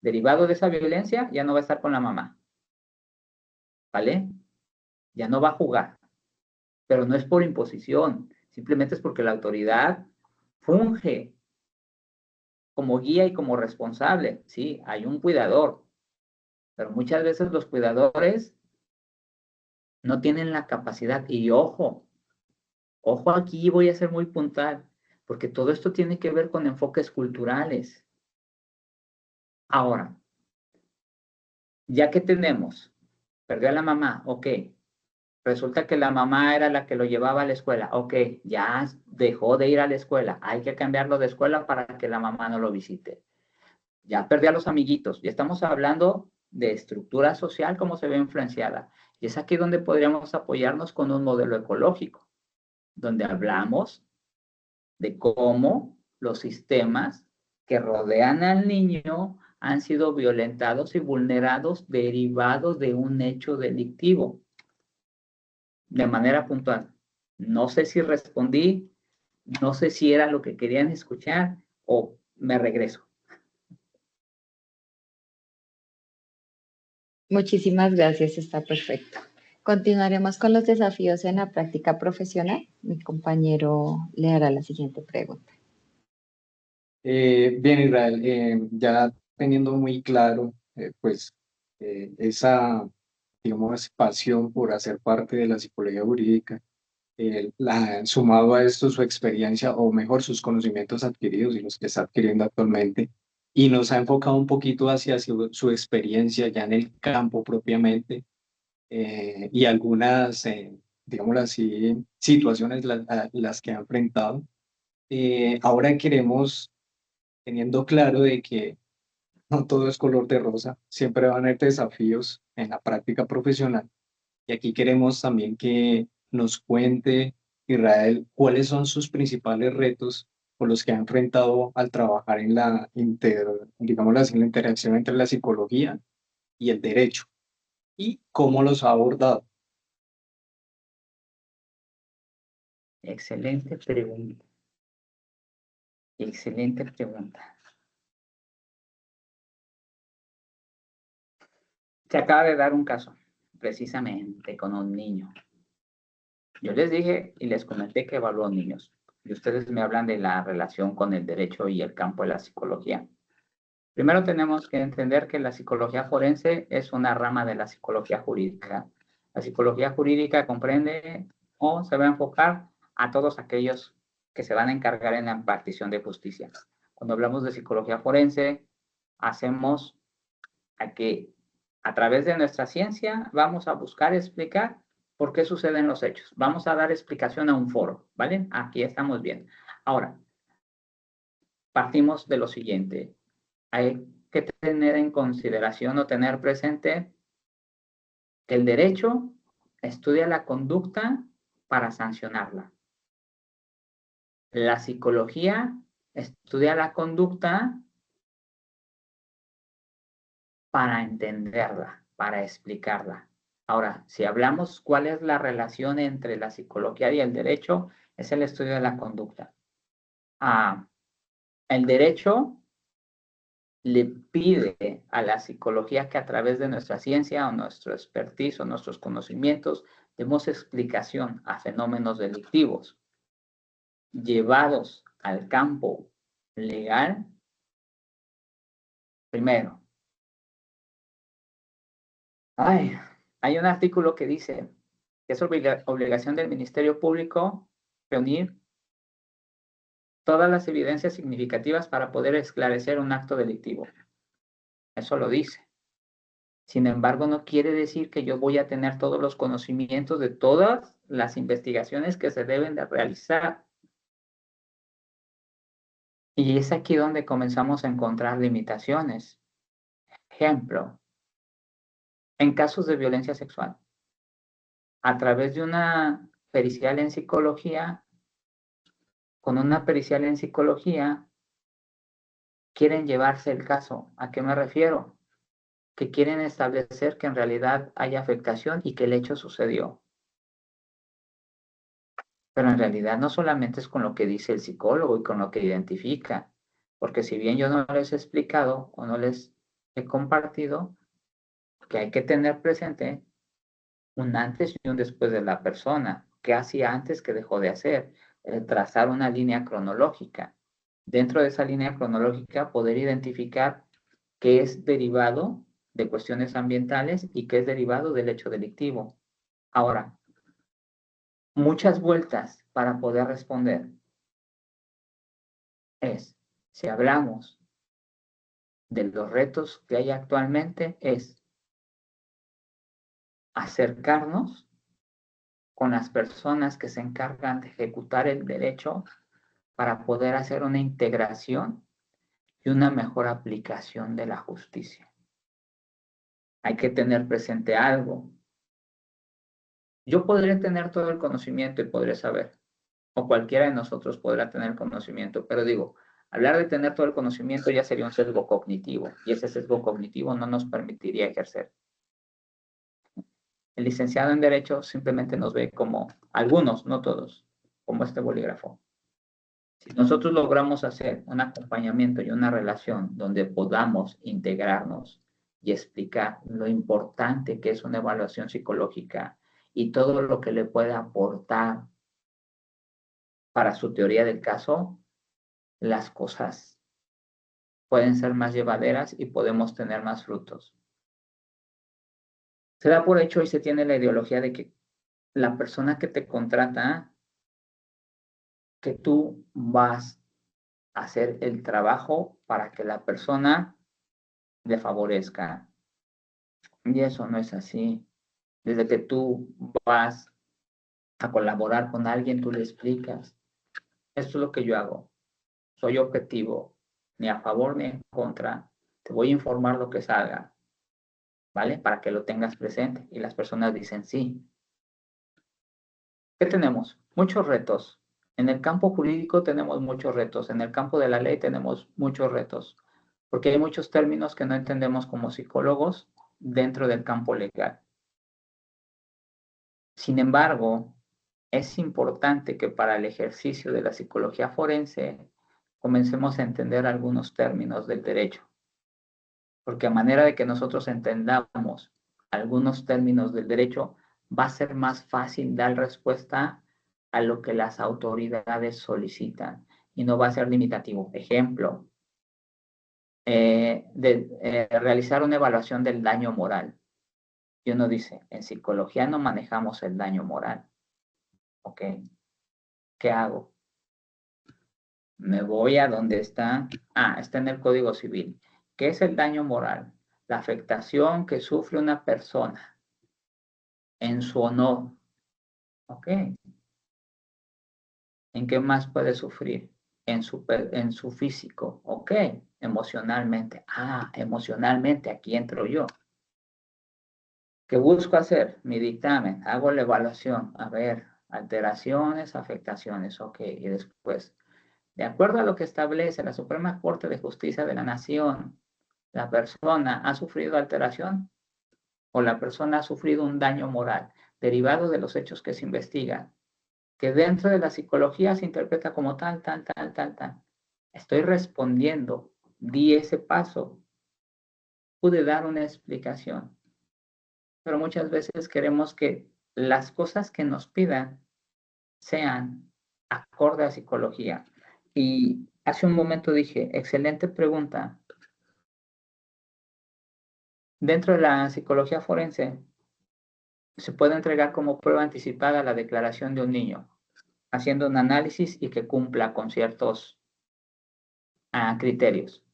C: Derivado de esa violencia, ya no va a estar con la mamá. ¿Vale? Ya no va a jugar. Pero no es por imposición, simplemente es porque la autoridad funge como guía y como responsable. Sí, hay un cuidador, pero muchas veces los cuidadores no tienen la capacidad. Y ojo aquí voy a ser muy puntual, porque todo esto tiene que ver con enfoques culturales. Ahora, ya que tenemos, perdió a la mamá, ok, resulta que la mamá era la que lo llevaba a la escuela, ok, ya dejó de ir a la escuela, hay que cambiarlo de escuela para que la mamá no lo visite. Ya perdió a los amiguitos, ya estamos hablando de estructura social, cómo se ve influenciada. Y es aquí donde podríamos apoyarnos con un modelo ecológico, donde hablamos de cómo los sistemas que rodean al niño han sido violentados y vulnerados derivados de un hecho delictivo. De manera puntual. No sé si respondí, no sé si era lo que querían escuchar o me regreso.
A: Muchísimas gracias, está perfecto. Continuaremos con los desafíos en la práctica profesional. Mi compañero le hará la siguiente pregunta.
D: Bien, Israel, ya teniendo muy claro, pues, esa, digamos, pasión por hacer parte de la psicología jurídica, sumado a esto su experiencia, o mejor, sus conocimientos adquiridos y los que está adquiriendo actualmente, y nos ha enfocado un poquito hacia su experiencia ya en el campo propiamente, y algunas, digámoslo así, situaciones las que ha enfrentado. Ahora queremos, teniendo claro de que no todo es color de rosa, siempre van a haber desafíos en la práctica profesional. Y aquí queremos también que nos cuente, Israel, cuáles son sus principales retos por los que ha enfrentado al trabajar en digámoslo así, en la interacción entre la psicología y el derecho, y cómo los ha abordado.
C: Excelente pregunta. Excelente pregunta. Se acaba de dar un caso, precisamente con un niño. Yo les dije y les comenté que evalúo niños. Y ustedes me hablan de la relación con el derecho y el campo de la psicología. Primero tenemos que entender que la psicología forense es una rama de la psicología jurídica. La psicología jurídica comprende o se va a enfocar a todos aquellos que se van a encargar en la impartición de justicia. Cuando hablamos de psicología forense, hacemos a que a través de nuestra ciencia vamos a buscar explicar por qué suceden los hechos. Vamos a dar explicación a un foro, ¿vale? Aquí estamos bien. Ahora, partimos de lo siguiente. Hay que tener en consideración o tener presente que el derecho estudia la conducta para sancionarla. La psicología estudia la conducta para entenderla, para explicarla. Ahora, si hablamos cuál es la relación entre la psicología y el derecho, es el estudio de la conducta. El derecho le pide a la psicología que a través de nuestra ciencia o nuestro expertise o nuestros conocimientos demos explicación a fenómenos delictivos llevados al campo legal. Primero, hay un artículo que dice que es obligación del Ministerio Público reunir todas las evidencias significativas para poder esclarecer un acto delictivo. Eso lo dice. Sin embargo, no quiere decir que yo voy a tener todos los conocimientos de todas las investigaciones que se deben de realizar. Y es aquí donde comenzamos a encontrar limitaciones. Ejemplo, en casos de violencia sexual, a través de una pericial en psicología, con una pericial en psicología, quieren llevarse el caso. ¿A qué me refiero? Que quieren establecer que en realidad hay afectación y que el hecho sucedió. Pero en realidad no solamente es con lo que dice el psicólogo y con lo que identifica, porque si bien yo no les he explicado o no les he compartido, que hay que tener presente un antes y un después de la persona, qué hacía antes, qué dejó de hacer, trazar una línea cronológica. Dentro de esa línea cronológica poder identificar qué es derivado de cuestiones ambientales y qué es derivado del hecho delictivo. Ahora, muchas vueltas para poder responder es, si hablamos de los retos que hay actualmente, es acercarnos con las personas que se encargan de ejecutar el derecho para poder hacer una integración y una mejor aplicación de la justicia. Hay que tener presente algo. Yo podré tener todo el conocimiento y podré saber, o cualquiera de nosotros podrá tener conocimiento, pero digo, hablar de tener todo el conocimiento ya sería un sesgo cognitivo, y ese sesgo cognitivo no nos permitiría ejercer. El licenciado en Derecho simplemente nos ve como, algunos, no todos, como este bolígrafo. Si nosotros logramos hacer un acompañamiento y una relación donde podamos integrarnos y explicar lo importante que es una evaluación psicológica y todo lo que le puede aportar para su teoría del caso, las cosas pueden ser más llevaderas y podemos tener más frutos. Se da por hecho y se tiene la ideología de que la persona que te contrata, que tú vas a hacer el trabajo para que la persona le favorezca. Y eso no es así. Desde que tú vas a colaborar con alguien, tú le explicas, esto es lo que yo hago, soy objetivo, ni a favor ni en contra, te voy a informar lo que salga. ¿vale? Para que lo tengas presente. Y las personas dicen sí. ¿Qué tenemos? Muchos retos. En el campo jurídico tenemos muchos retos. En el campo de la ley tenemos muchos retos. Porque hay muchos términos que no entendemos como psicólogos dentro del campo legal. Sin embargo, es importante que para el ejercicio de la psicología forense comencemos a entender algunos términos del derecho. Porque a manera de que nosotros entendamos algunos términos del derecho, va a ser más fácil dar respuesta a lo que las autoridades solicitan y no va a ser limitativo. Ejemplo, realizar una evaluación del daño moral. Y uno dice, en psicología no manejamos el daño moral. ¿Ok? ¿Qué hago? Me voy a donde está, está en el Código Civil. ¿Qué es el daño moral? La afectación que sufre una persona en su honor. ¿Ok? ¿En qué más puede sufrir? En su físico. ¿Ok? Emocionalmente. Emocionalmente, aquí entro yo. ¿Qué busco hacer? Mi dictamen. Hago la evaluación. A ver, alteraciones, afectaciones. Ok, y después, de acuerdo a lo que establece la Suprema Corte de Justicia de la Nación, ¿la persona ha sufrido alteración o la persona ha sufrido un daño moral derivado de los hechos que se investigan, que dentro de la psicología se interpreta como tal? Estoy respondiendo, di ese paso, pude dar una explicación, pero muchas veces queremos que las cosas que nos pidan sean acorde a psicología. Y hace un momento dije, excelente pregunta. Dentro de la psicología forense, se puede entregar como prueba anticipada la declaración de un niño, haciendo un análisis y que cumpla con ciertos criterios.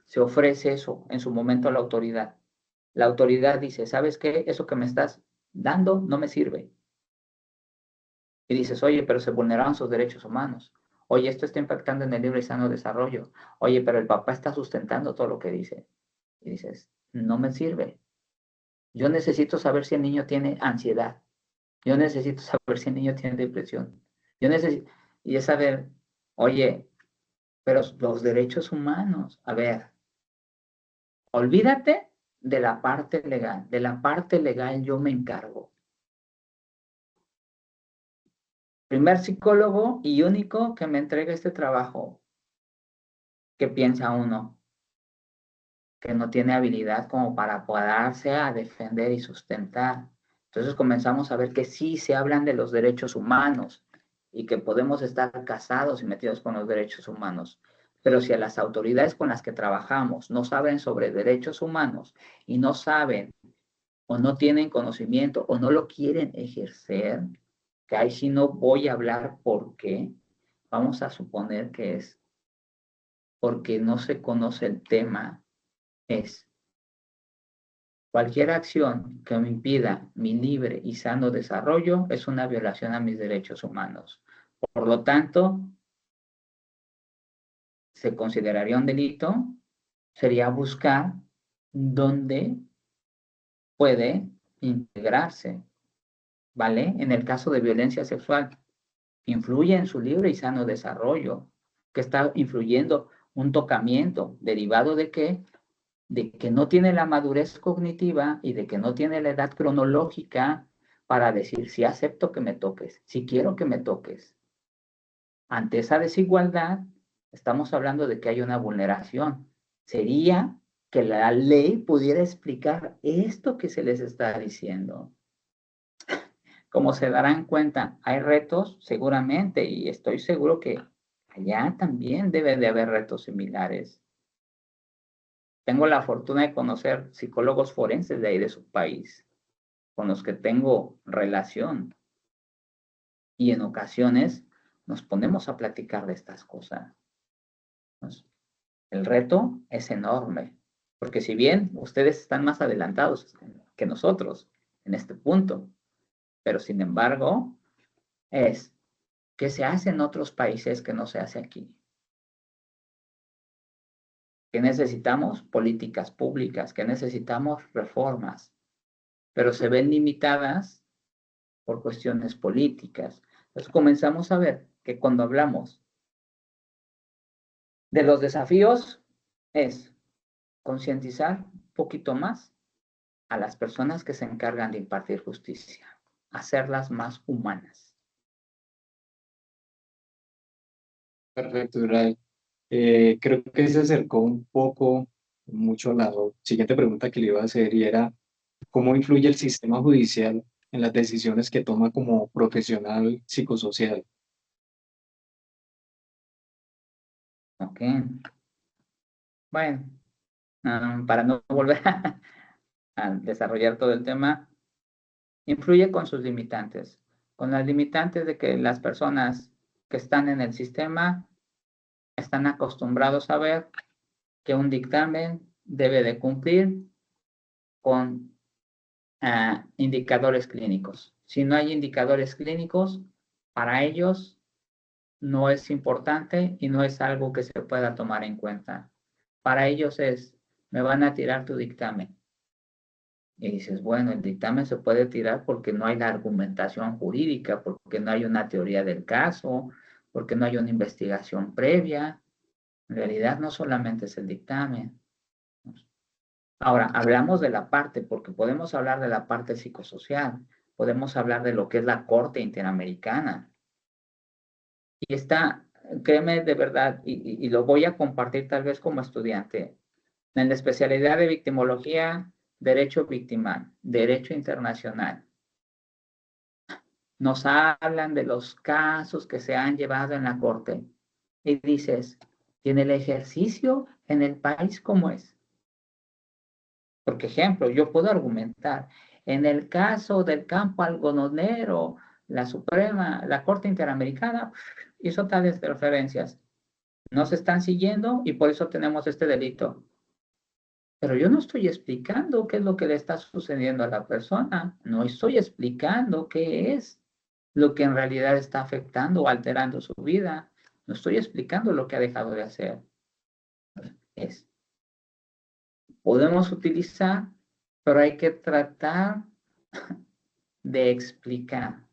C: Se ofrece eso en su momento a la autoridad. La autoridad dice, ¿sabes qué? Eso que me estás dando no me sirve. Y dices, oye, pero se vulneraron sus derechos humanos. Oye, esto está impactando en el libre y sano desarrollo. Oye, pero el papá está sustentando todo lo que dice. Y dices, no me sirve. Yo necesito saber si el niño tiene ansiedad. Yo necesito saber si el niño tiene depresión. Yo necesito, y es saber, oye, pero los derechos humanos, a ver, olvídate de la parte legal. De la parte legal yo me encargo. Primer psicólogo y único que me entrega este trabajo. ¿Qué piensa uno? Que no tiene habilidad como para pararse a defender y sustentar. Entonces comenzamos a ver que sí se hablan de los derechos humanos y que podemos estar casados y metidos con los derechos humanos. Pero si a las autoridades con las que trabajamos no saben sobre derechos humanos y no saben o no tienen conocimiento o no lo quieren ejercer, que ahí sí no voy a hablar por qué, vamos a suponer que es porque no se conoce el tema, es cualquier acción que me impida mi libre y sano desarrollo es una violación a mis derechos humanos. Por lo tanto, se consideraría un delito, sería buscar dónde puede integrarse, ¿vale? En el caso de violencia sexual, influye en su libre y sano desarrollo, que está influyendo un tocamiento derivado de qué? De que no tiene la madurez cognitiva y de que no tiene la edad cronológica para decir si acepto que me toques, si quiero que me toques. Ante esa desigualdad, estamos hablando de que hay una vulneración. Sería que la ley pudiera explicar esto que se les está diciendo. Como se darán cuenta, hay retos seguramente y estoy seguro que allá también debe de haber retos similares. Tengo la fortuna de conocer psicólogos forenses de ahí de su país, con los que tengo relación. Y en ocasiones nos ponemos a platicar de estas cosas. El reto es enorme, porque si bien ustedes están más adelantados que nosotros en este punto, pero sin embargo es que se hace en otros países que no se hace aquí. que necesitamos políticas públicas, que necesitamos reformas, pero se ven limitadas por cuestiones políticas. Entonces comenzamos a ver que cuando hablamos de los desafíos es concientizar un poquito más a las personas que se encargan de impartir justicia, hacerlas más humanas.
D: Perfecto, Israel. Creo que se acercó un poco, mucho a la siguiente pregunta que le iba a hacer y era, ¿cómo influye el sistema judicial en las decisiones que toma como profesional psicosocial?
C: Ok. Bueno, para no volver a desarrollar todo el tema, influye con sus limitantes, con las limitantes de que las personas que están en el sistema están acostumbrados a ver que un dictamen debe de cumplir con indicadores clínicos. Si no hay indicadores clínicos, para ellos no es importante y no es algo que se pueda tomar en cuenta. Para ellos es, me van a tirar tu dictamen. Y dices, bueno, el dictamen se puede tirar porque no hay la argumentación jurídica, porque no hay una teoría del caso, porque no hay una investigación previa. En realidad no solamente es el dictamen. Ahora, hablamos de la parte, porque podemos hablar de la parte psicosocial, podemos hablar de lo que es la Corte Interamericana. Y está, créeme de verdad, y lo voy a compartir tal vez como estudiante, en la especialidad de victimología, derecho victimal, derecho internacional. Nos hablan de los casos que se han llevado en la Corte. Y dices, ¿tiene el ejercicio en el país cómo es? Por ejemplo, yo puedo argumentar, en el caso del campo algodonero, la Suprema, la Corte Interamericana hizo tales referencias. No se están siguiendo y por eso tenemos este delito. Pero yo no estoy explicando qué es lo que le está sucediendo a la persona. No estoy explicando qué es lo que en realidad está afectando o alterando su vida. No estoy explicando lo que ha dejado de hacer. Podemos utilizar, pero hay que tratar de explicar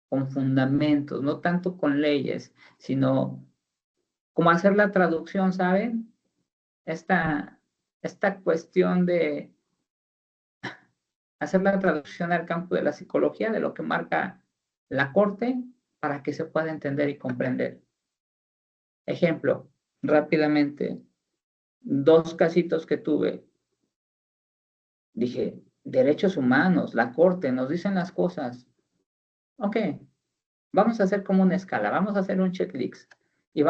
C: con fundamentos, no tanto con leyes, sino como hacer la traducción, ¿saben? Esta cuestión de hacer la traducción al campo de la psicología, de lo que marca la Corte, para que se pueda entender y comprender. Ejemplo, rápidamente, 2 casitos que tuve. Dije, derechos humanos, la Corte, nos dicen las cosas. Ok, vamos a hacer como una escala, vamos a hacer un checklist. Y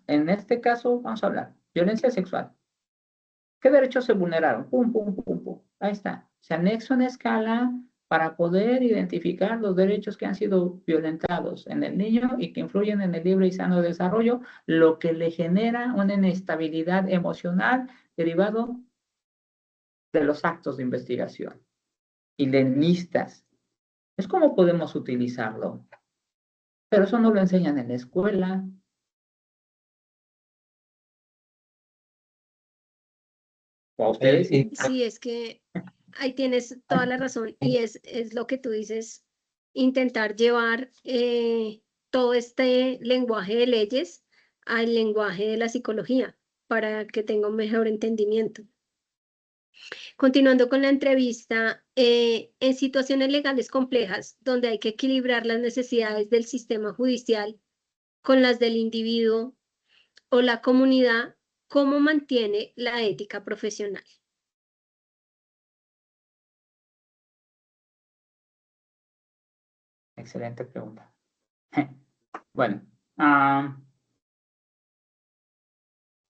C: en este caso, vamos a hablar, violencia sexual. ¿Qué derechos se vulneraron? Pum, pum, pum, pum. Ahí está. Se anexa una escala para poder identificar los derechos que han sido violentados en el niño y que influyen en el libre y sano desarrollo, lo que le genera una inestabilidad emocional derivado de los actos de investigación. Y de listas. Es como podemos utilizarlo. Pero eso no lo enseñan en la escuela. ¿O a ustedes?
B: Sí, es que ahí tienes toda la razón y es lo que tú dices, intentar llevar todo este lenguaje de leyes al lenguaje de la psicología para que tenga un mejor entendimiento. Continuando con la entrevista, en situaciones legales complejas donde hay que equilibrar las necesidades del sistema judicial con las del individuo o la comunidad, ¿cómo mantiene la ética profesional?
C: Excelente pregunta. Bueno,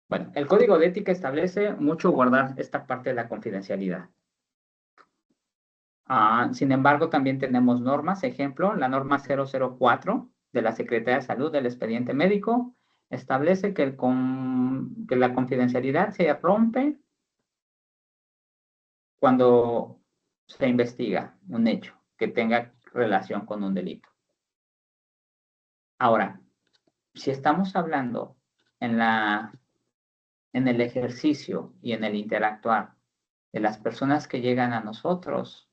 C: bueno, el código de ética establece mucho guardar esta parte de la confidencialidad. Sin embargo, también tenemos normas. Ejemplo, la norma 004 de la Secretaría de Salud del expediente médico establece que la confidencialidad se rompe cuando se investiga un hecho que tenga relación con un delito. Ahora, si estamos hablando en en el ejercicio y en el interactuar de las personas que llegan a nosotros,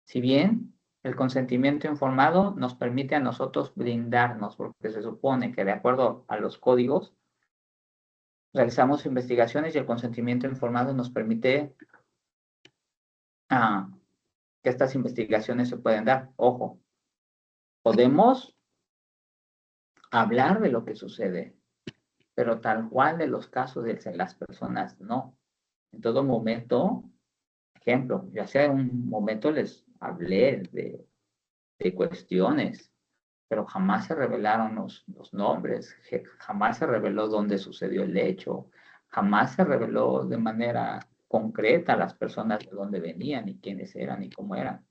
C: si bien el consentimiento informado nos permite a nosotros blindarnos, porque se supone que de acuerdo a los códigos, realizamos investigaciones y el consentimiento informado nos permite que estas investigaciones se pueden dar. Ojo, podemos hablar de lo que sucede, pero tal cual de los casos de las personas, no. En todo momento, ejemplo, ya sea en un momento les hablé de cuestiones, pero jamás se revelaron los nombres, jamás se reveló dónde sucedió el hecho, jamás se reveló de manera concreta las personas de dónde venían y quiénes eran y cómo eran.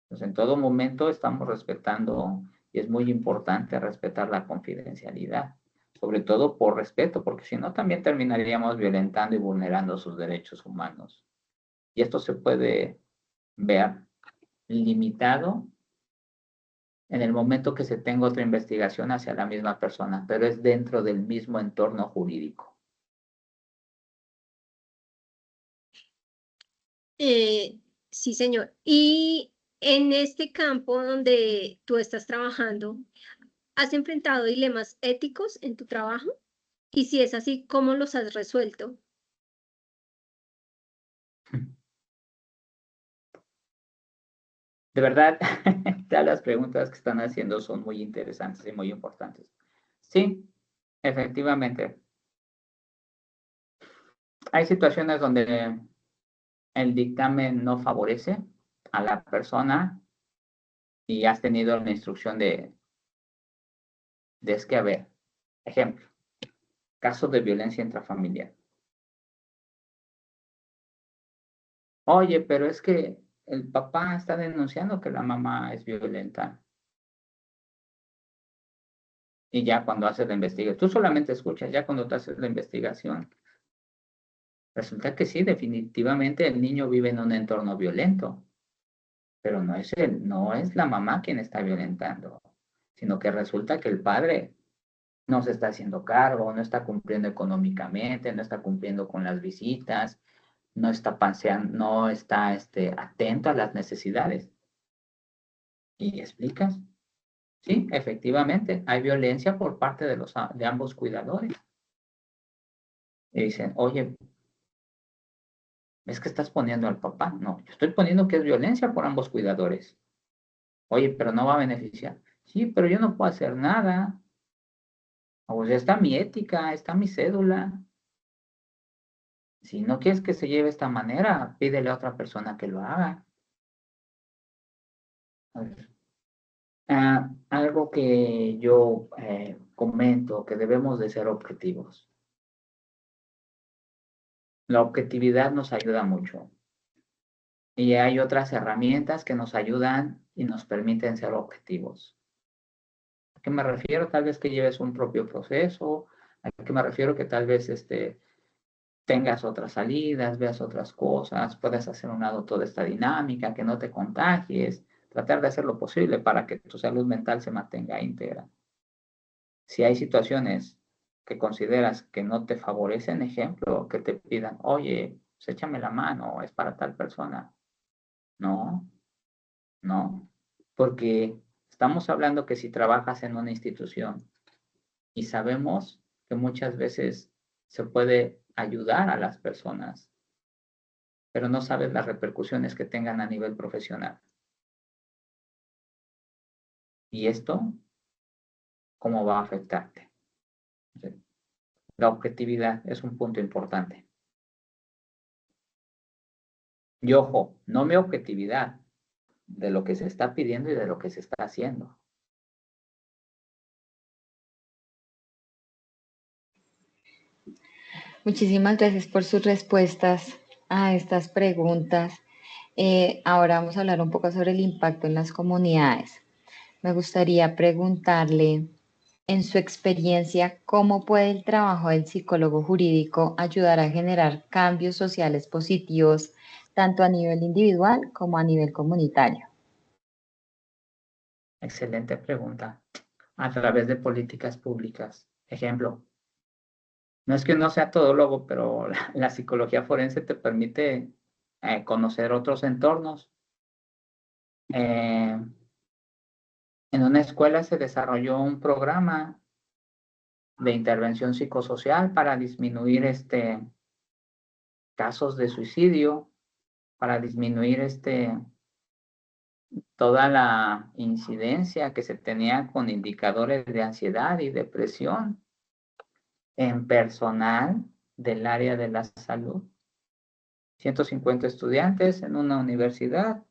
C: Entonces, en todo momento estamos respetando, y es muy importante respetar la confidencialidad, sobre todo por respeto, porque si no también terminaríamos violentando y vulnerando sus derechos humanos. Y esto se puede ver limitado en el momento que se tenga otra investigación hacia la misma persona, pero es dentro del mismo entorno jurídico.
B: Sí, señor. Y en este campo donde tú estás trabajando, ¿has enfrentado dilemas éticos en tu trabajo? Y si es así, ¿cómo los has resuelto?
C: De verdad, todas las preguntas que están haciendo son muy interesantes y muy importantes. Sí, efectivamente. Hay situaciones donde el dictamen no favorece a la persona y has tenido la instrucción es que, a ver, ejemplo, casos de violencia intrafamiliar. Oye, pero es que el papá está denunciando que la mamá es violenta. Y ya cuando haces la investigación, tú solamente escuchas, ya cuando te haces la investigación, resulta que sí, definitivamente el niño vive en un entorno violento, pero no es no es la mamá quien está violentando, sino que resulta que el padre no se está haciendo cargo, no está cumpliendo económicamente, no está cumpliendo con las visitas, no está paseando, no está atento a las necesidades. ¿Y explicas? Sí, efectivamente, hay violencia por parte de ambos cuidadores. Y dicen, oye, es que estás poniendo al papá. No, yo estoy poniendo que es violencia por ambos cuidadores. Oye, pero no va a beneficiar. Sí, pero yo no puedo hacer nada. O sea, está mi ética, está mi cédula. Si no quieres que se lleve de esta manera, pídele a otra persona que lo haga. A ver. Algo que yo comento, que debemos de ser objetivos. La objetividad nos ayuda mucho. Y hay otras herramientas que nos ayudan y nos permiten ser objetivos. ¿A qué me refiero? Tal vez que lleves un propio proceso. ¿A qué me refiero? Que tal vez tengas otras salidas, veas otras cosas, puedas hacer un lado toda esta dinámica, que no te contagies, tratar de hacer lo posible para que tu salud mental se mantenga íntegra. Si hay situaciones que consideras que no te favorecen, ejemplo, que te pidan, oye, pues échame la mano, es para tal persona. No, no, porque estamos hablando que si trabajas en una institución y sabemos que muchas veces se puede ayudar a las personas, pero no sabes las repercusiones que tengan a nivel profesional. ¿Y esto cómo va a afectarte? La objetividad es un punto importante. Y ojo, no mi objetividad de lo que se está pidiendo y de lo que se está haciendo.
A: Muchísimas gracias por sus respuestas a estas preguntas. Ahora vamos a hablar un poco sobre el impacto en las comunidades. Me gustaría preguntarle, en su experiencia, ¿cómo puede el trabajo del psicólogo jurídico ayudar a generar cambios sociales positivos, tanto a nivel individual como a nivel comunitario?
C: Excelente pregunta. A través de políticas públicas. Ejemplo, No es que uno sea todólogo, pero la psicología forense te permite conocer otros entornos. En una escuela se desarrolló un programa de intervención psicosocial para disminuir casos de suicidio, para disminuir toda la incidencia que se tenía con indicadores de ansiedad y depresión en personal del área de la salud. 150 estudiantes en una universidad,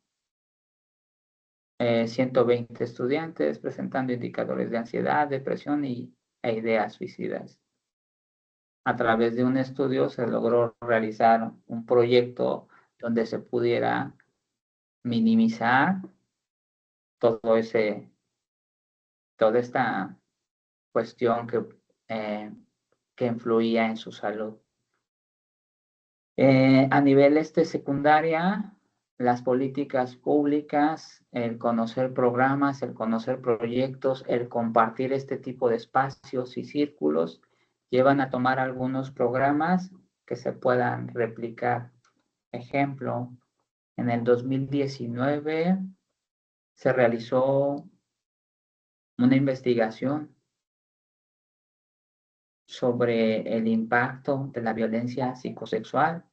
C: 120 estudiantes presentando indicadores de ansiedad, depresión e ideas suicidas. A través de un estudio se logró realizar un proyecto donde se pudiera minimizar toda esta cuestión que influía en su salud. A nivel secundaria, las políticas públicas, el conocer programas, el conocer proyectos, el compartir este tipo de espacios y círculos, llevan a tomar algunos programas que se puedan replicar. Ejemplo, en el 2019 se realizó una investigación sobre el impacto de la violencia psicosexual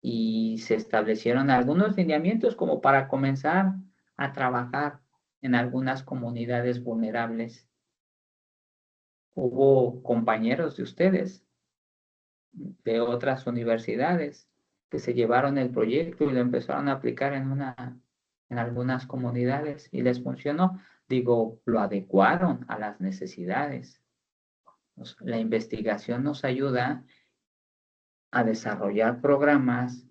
C: y se establecieron algunos lineamientos como para comenzar a trabajar en algunas comunidades vulnerables. Hubo compañeros de ustedes de otras universidades que se llevaron el proyecto y lo empezaron a aplicar en algunas comunidades y les funcionó. Digo, lo adecuaron a las necesidades. La investigación nos ayuda a desarrollar programas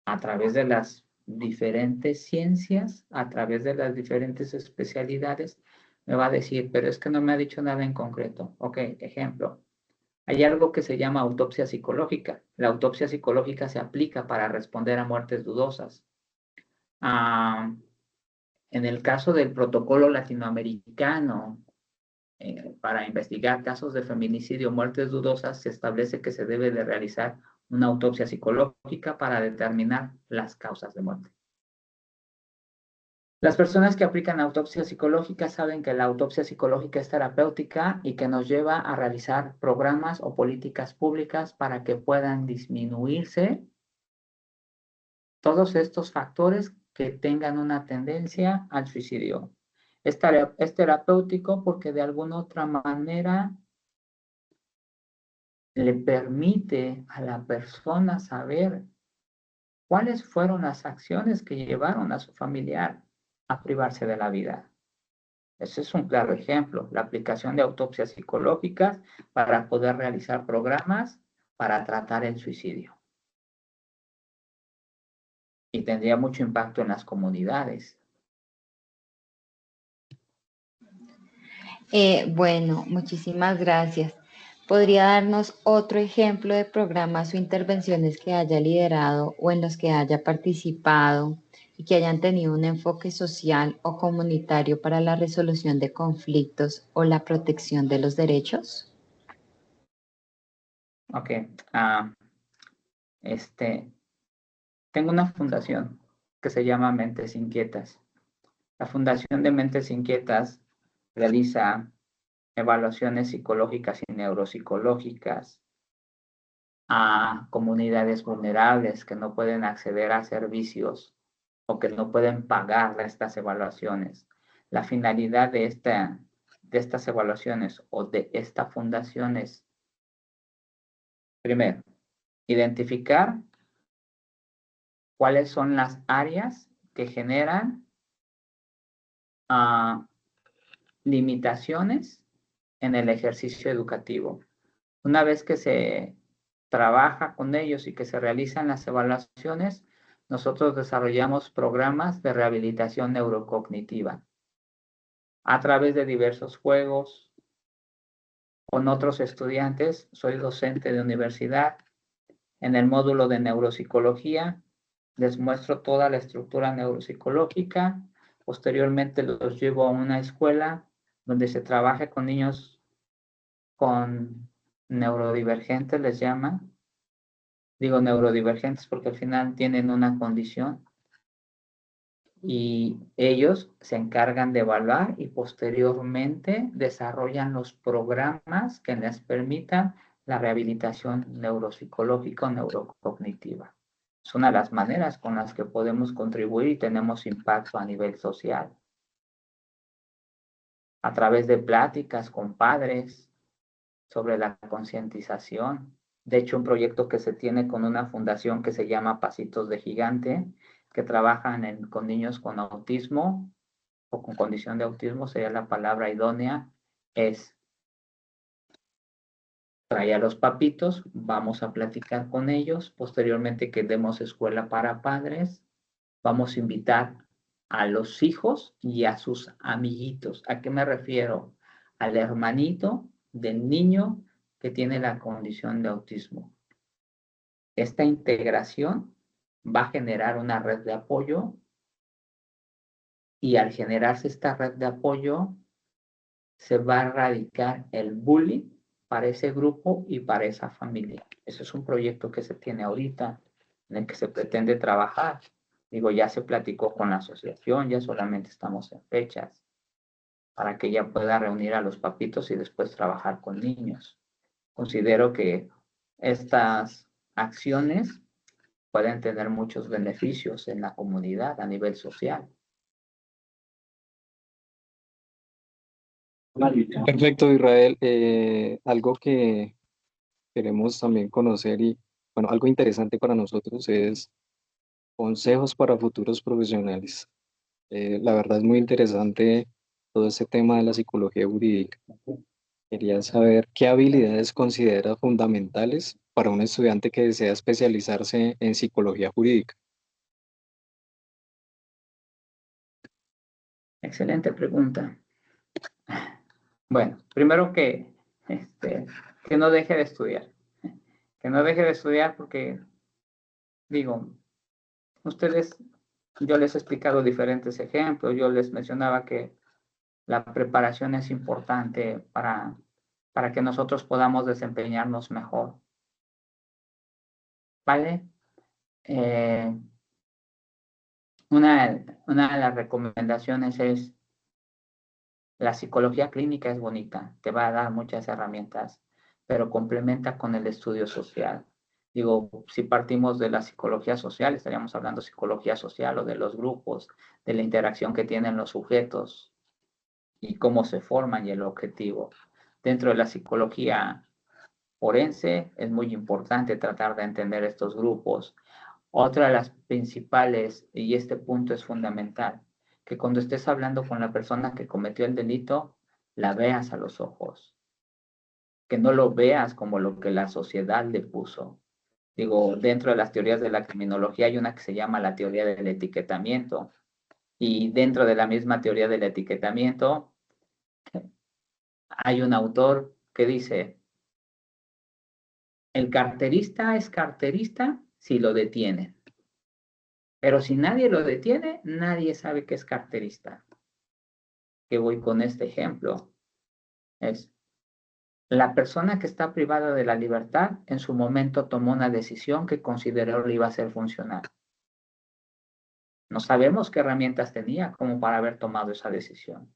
C: a través de las diferentes ciencias, a través de las diferentes especialidades. Me va a decir, pero es que no me ha dicho nada en concreto. Ok, ejemplo. Hay algo que se llama autopsia psicológica. La autopsia psicológica se aplica para responder a muertes dudosas. En el caso del protocolo latinoamericano, para investigar casos de feminicidio o muertes dudosas, se establece que se debe de realizar una autopsia psicológica para determinar las causas de muerte. Las personas que aplican autopsia psicológica saben que la autopsia psicológica es terapéutica y que nos lleva a realizar programas o políticas públicas para que puedan disminuirse todos estos factores que tengan una tendencia al suicidio. Es terapéutico porque de alguna otra manera le permite a la persona saber cuáles fueron las acciones que llevaron a su familiar a privarse de la vida. Ese es un claro ejemplo, la aplicación de autopsias psicológicas para poder realizar programas para tratar el suicidio. Y tendría mucho impacto en las comunidades.
A: Bueno, muchísimas gracias. ¿Podría darnos otro ejemplo de programas o intervenciones que haya liderado o en los que haya participado y que hayan tenido un enfoque social o comunitario para la resolución de conflictos o la protección de los derechos?
C: Ok. Tengo una fundación que se llama Mentes Inquietas. La Fundación de Mentes Inquietas realiza evaluaciones psicológicas y neuropsicológicas a comunidades vulnerables que no pueden acceder a servicios o que no pueden pagar estas evaluaciones. La finalidad de estas evaluaciones o de esta fundación es, primero, identificar cuáles son las áreas que generan limitaciones en el ejercicio educativo. Una vez que se trabaja con ellos y que se realizan las evaluaciones, nosotros desarrollamos programas de rehabilitación neurocognitiva a través de diversos juegos con otros estudiantes. Soy docente de universidad. En el módulo de neuropsicología les muestro toda la estructura neuropsicológica. Posteriormente los llevo a una escuela donde se trabaje con niños con neurodivergentes les llaman. Digo neurodivergentes porque al final tienen una condición y ellos se encargan de evaluar y posteriormente desarrollan los programas que les permitan la rehabilitación neuropsicológica o neurocognitiva. Es una de las maneras con las que podemos contribuir y tenemos impacto a nivel social. A través de pláticas con padres sobre la concientización. De hecho, un proyecto que se tiene con una fundación que se llama Pasitos de Gigante, que trabajan con niños con autismo o con condición de autismo, sería la palabra idónea, es trae a los papitos, vamos a platicar con ellos, posteriormente que demos escuela para padres, vamos a invitar a los hijos y a sus amiguitos. ¿A qué me refiero? Al hermanito del niño que tiene la condición de autismo. Esta integración va a generar una red de apoyo y al generarse esta red de apoyo se va a erradicar el bullying para ese grupo y para esa familia. Ese es un proyecto que se tiene ahorita en el que se pretende trabajar. Digo, ya se platicó con la asociación, ya solamente estamos en fechas para que ella pueda reunir a los papitos y después trabajar con niños. Considero que estas acciones pueden tener muchos beneficios en la comunidad a nivel social.
D: Perfecto, Israel. Algo que queremos también conocer y, bueno, algo interesante para nosotros es consejos para futuros profesionales. La verdad es muy interesante todo este tema de la psicología jurídica. Quería saber qué habilidades considera fundamentales para un estudiante que desea especializarse en psicología jurídica.
C: Excelente pregunta. Bueno, primero que no deje de estudiar. Que no deje de estudiar porque, digo, ustedes, yo les he explicado diferentes ejemplos, yo les mencionaba que la preparación es importante para que nosotros podamos desempeñarnos mejor. ¿Vale? Una de las recomendaciones es, la psicología clínica es bonita, te va a dar muchas herramientas, pero complementa con el estudio social. Digo, si partimos de la psicología social, estaríamos hablando de psicología social o de los grupos, de la interacción que tienen los sujetos y cómo se forman y el objetivo. Dentro de la psicología forense es muy importante tratar de entender estos grupos. Otra de las principales, y este punto es fundamental, que cuando estés hablando con la persona que cometió el delito, la veas a los ojos, que no lo veas como lo que la sociedad le puso. Digo, dentro de las teorías de la criminología hay una que se llama la teoría del etiquetamiento, y dentro de la misma teoría del etiquetamiento hay un autor que dice, el carterista es carterista si lo detienen. Pero si nadie lo detiene, nadie sabe que es carterista. Que voy con este ejemplo. Es la persona que está privada de la libertad en su momento tomó una decisión que consideró le iba a ser funcional. No sabemos qué herramientas tenía como para haber tomado esa decisión.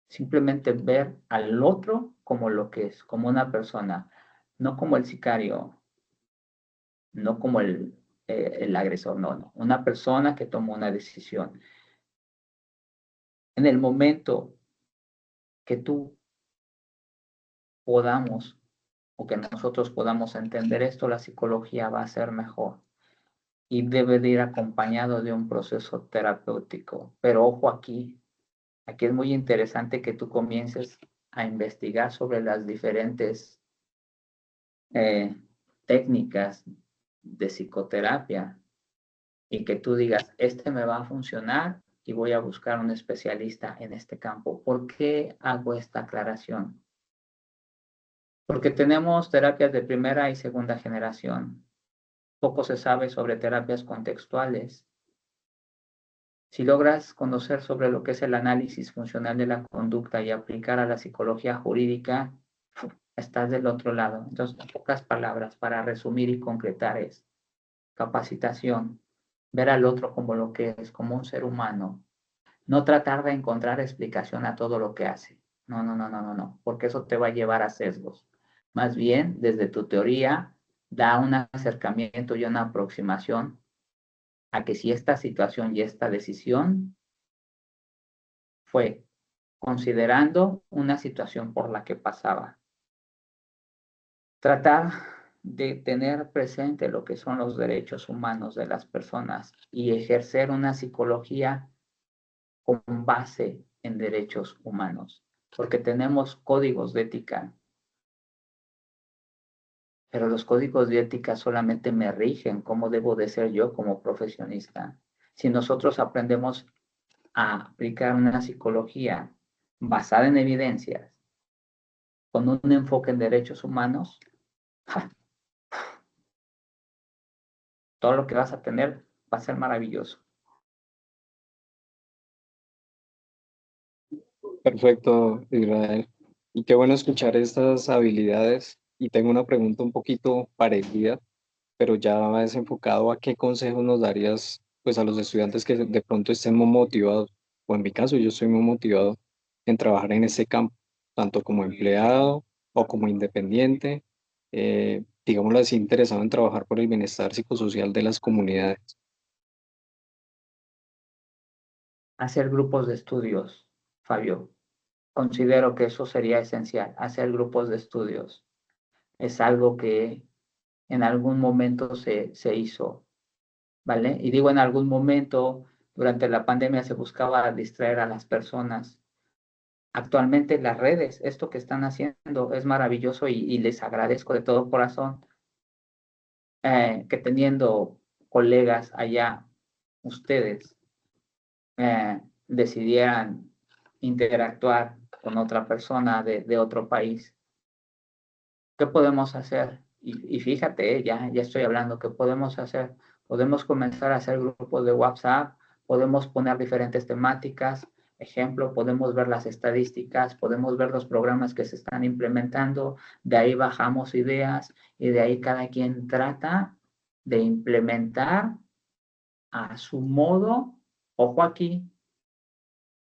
C: Simplemente ver al otro como lo que es, como una persona, no como el sicario, no como el agresor, no. Una persona que tomó una decisión. En el momento que tú podamos o que nosotros podamos entender esto, la psicología va a ser mejor y debe de ir acompañado de un proceso terapéutico. Pero ojo aquí es muy interesante que tú comiences a investigar sobre las diferentes técnicas de psicoterapia y que tú digas, este me va a funcionar y voy a buscar un especialista en este campo. ¿Por qué hago esta aclaración? Porque tenemos terapias de primera y segunda generación. Poco se sabe sobre terapias contextuales. Si logras conocer sobre lo que es el análisis funcional de la conducta y aplicar a la psicología jurídica, estás del otro lado. Entonces, en pocas palabras, para resumir y concretar es capacitación, ver al otro como lo que es, como un ser humano, no tratar de encontrar explicación a todo lo que hace. No, porque eso te va a llevar a sesgos. Más bien, desde tu teoría, da un acercamiento y una aproximación a que si esta situación y esta decisión fue considerando una situación por la que pasaba. Tratar de tener presente lo que son los derechos humanos de las personas y ejercer una psicología con base en derechos humanos, porque tenemos códigos de ética, pero los códigos de ética solamente me rigen cómo debo de ser yo como profesionista. Si nosotros aprendemos a aplicar una psicología basada en evidencias, con un enfoque en derechos humanos, todo lo que vas a tener va a ser maravilloso.
D: Perfecto, Israel. Y qué bueno escuchar estas habilidades. Y tengo una pregunta un poquito parecida, pero ya es enfocado a qué consejos nos darías pues a los estudiantes que de pronto estén muy motivados, o en mi caso yo estoy muy motivado en trabajar en ese campo, tanto como empleado o como independiente, digámoslo así, interesado en trabajar por el bienestar psicosocial de las comunidades.
C: Hacer grupos de estudios, Fabio. Considero que eso sería esencial. Hacer grupos de estudios es algo que en algún momento se hizo, ¿vale? Y digo en algún momento, durante la pandemia se buscaba distraer a las personas. Actualmente las redes, esto que están haciendo es maravilloso y les agradezco de todo corazón que teniendo colegas allá, ustedes decidieran interactuar con otra persona de otro país. ¿Qué podemos hacer? Y fíjate, ya estoy hablando, ¿qué podemos hacer? Podemos comenzar a hacer grupos de WhatsApp, podemos poner diferentes temáticas, ejemplo, podemos ver las estadísticas, podemos ver los programas que se están implementando, de ahí bajamos ideas y de ahí cada quien trata de implementar a su modo, ojo aquí,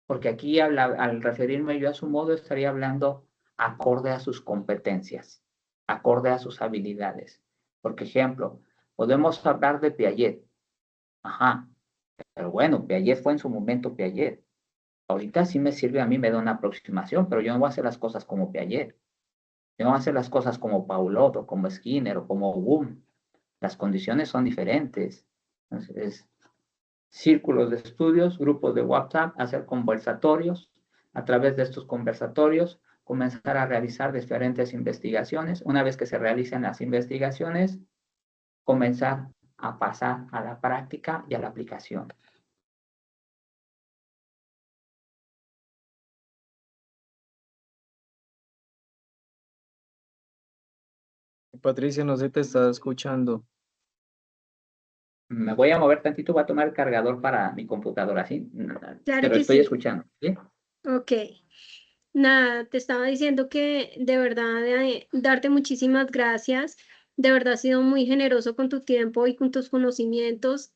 C: porque aquí al referirme yo a su modo estaría hablando acorde a sus competencias, acorde a sus habilidades. Por ejemplo, podemos hablar de Piaget. Ajá, pero bueno, Piaget fue en su momento Piaget. Ahorita sí me sirve, a mí me da una aproximación, pero yo no voy a hacer las cosas como Piaget. Yo no voy a hacer las cosas como Paulot o como Skinner o como Wundt. Las condiciones son diferentes. Entonces, círculos de estudios, grupos de WhatsApp, hacer conversatorios. A través de estos conversatorios, comenzar a realizar diferentes investigaciones. Una vez que se realicen las investigaciones, comenzar a pasar a la práctica y a la aplicación.
D: Patricia, no se te está escuchando.
C: Me voy a mover tantito, voy a tomar el cargador para mi computadora, ¿sí?
B: Claro
C: Pero
B: que
C: estoy
B: sí.
C: escuchando, ¿sí?
B: Ok. Nada, te estaba diciendo que de verdad darte muchísimas gracias. De verdad has sido muy generoso con tu tiempo y con tus conocimientos.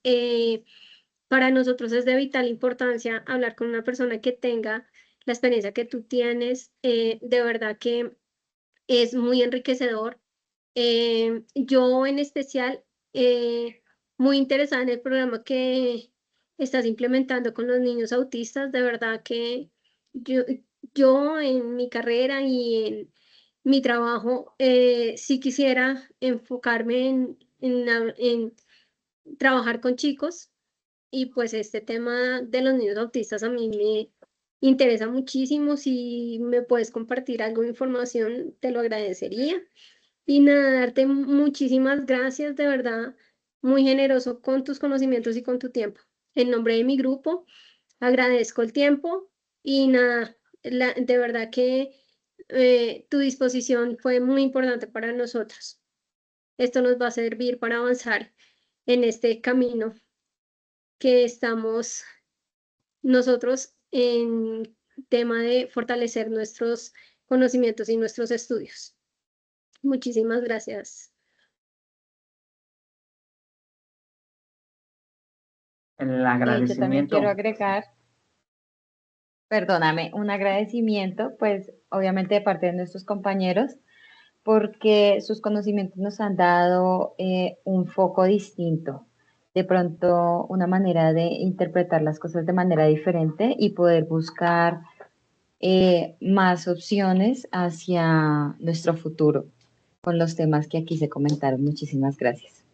B: Para nosotros es de vital importancia hablar con una persona que tenga la experiencia que tú tienes. De verdad que es muy enriquecedor. Yo en especial, muy interesada en el programa que estás implementando con los niños autistas. De verdad que yo, yo en mi carrera y en mi trabajo sí quisiera enfocarme en trabajar con chicos, y pues este tema de los niños autistas a mí me interesa muchísimo. Si me puedes compartir algo de información, te lo agradecería. Y nada, darte muchísimas gracias, de verdad, muy generoso con tus conocimientos y con tu tiempo. En nombre de mi grupo, agradezco el tiempo y nada, de verdad que tu disposición fue muy importante para nosotros. Esto nos va a servir para avanzar en este camino que estamos nosotros en tema de fortalecer nuestros conocimientos y nuestros estudios. Muchísimas gracias.
C: El
A: Yo también
C: agradecimiento.
A: quiero agregar, perdóname, un agradecimiento, pues obviamente de parte de nuestros compañeros, porque sus conocimientos nos han dado un foco distinto, de pronto una manera de interpretar las cosas de manera diferente y poder buscar más opciones hacia nuestro futuro con los temas que aquí se comentaron. Muchísimas gracias.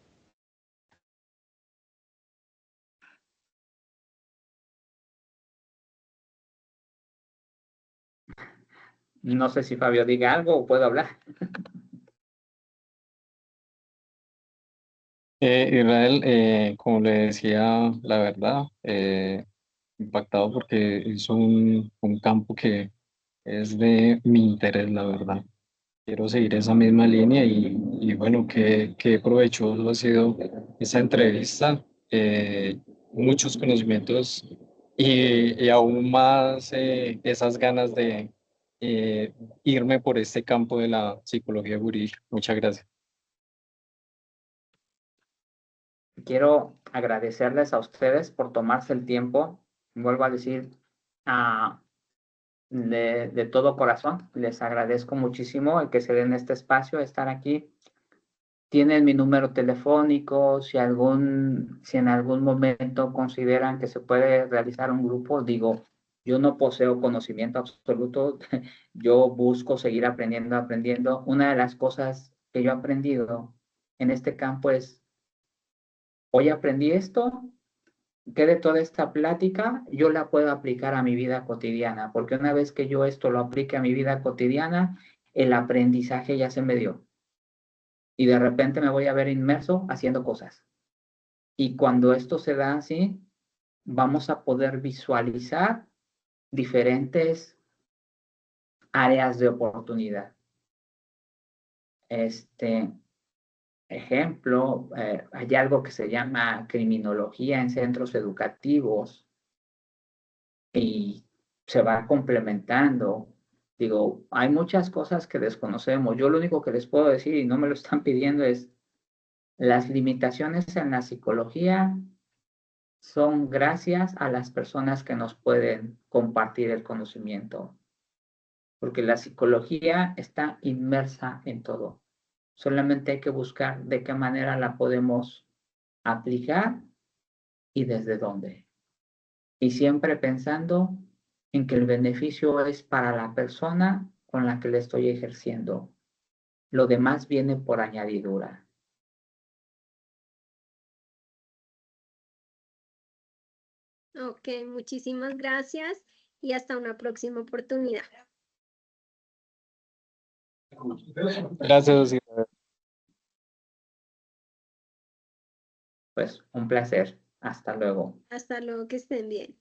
C: No sé si Fabio diga algo o puedo hablar.
D: Israel, como le decía, la verdad, impactado porque es un campo que es de mi interés, la verdad. Quiero seguir esa misma línea y bueno, qué provechoso ha sido esa entrevista. Muchos conocimientos y aún más esas ganas de irme por este campo de la psicología jurídica. Muchas gracias.
C: Quiero agradecerles a ustedes por tomarse el tiempo. Vuelvo a decir, de todo corazón, les agradezco muchísimo el que se den este espacio, estar aquí. Tienen mi número telefónico, si en algún momento consideran que se puede realizar un grupo, digo, yo no poseo conocimiento absoluto, yo busco seguir aprendiendo. Una de las cosas que yo he aprendido en este campo es, hoy aprendí esto, que de toda esta plática yo la puedo aplicar a mi vida cotidiana, porque una vez que yo esto lo aplique a mi vida cotidiana, el aprendizaje ya se me dio. Y de repente me voy a ver inmerso haciendo cosas. Y cuando esto se da así, vamos a poder visualizar diferentes áreas de oportunidad. Ejemplo, hay algo que se llama criminología en centros educativos y se va complementando. Digo, hay muchas cosas que desconocemos. Yo lo único que les puedo decir, y no me lo están pidiendo, es las limitaciones en la psicología son gracias a las personas que nos pueden compartir el conocimiento, porque la psicología está inmersa en todo. Solamente hay que buscar de qué manera la podemos aplicar y desde dónde. Y siempre pensando en que el beneficio es para la persona con la que le estoy ejerciendo. Lo demás viene por añadidura.
B: Ok, muchísimas gracias y hasta una próxima oportunidad.
D: Gracias.
C: Pues un placer. Hasta luego.
B: Hasta luego, que estén bien.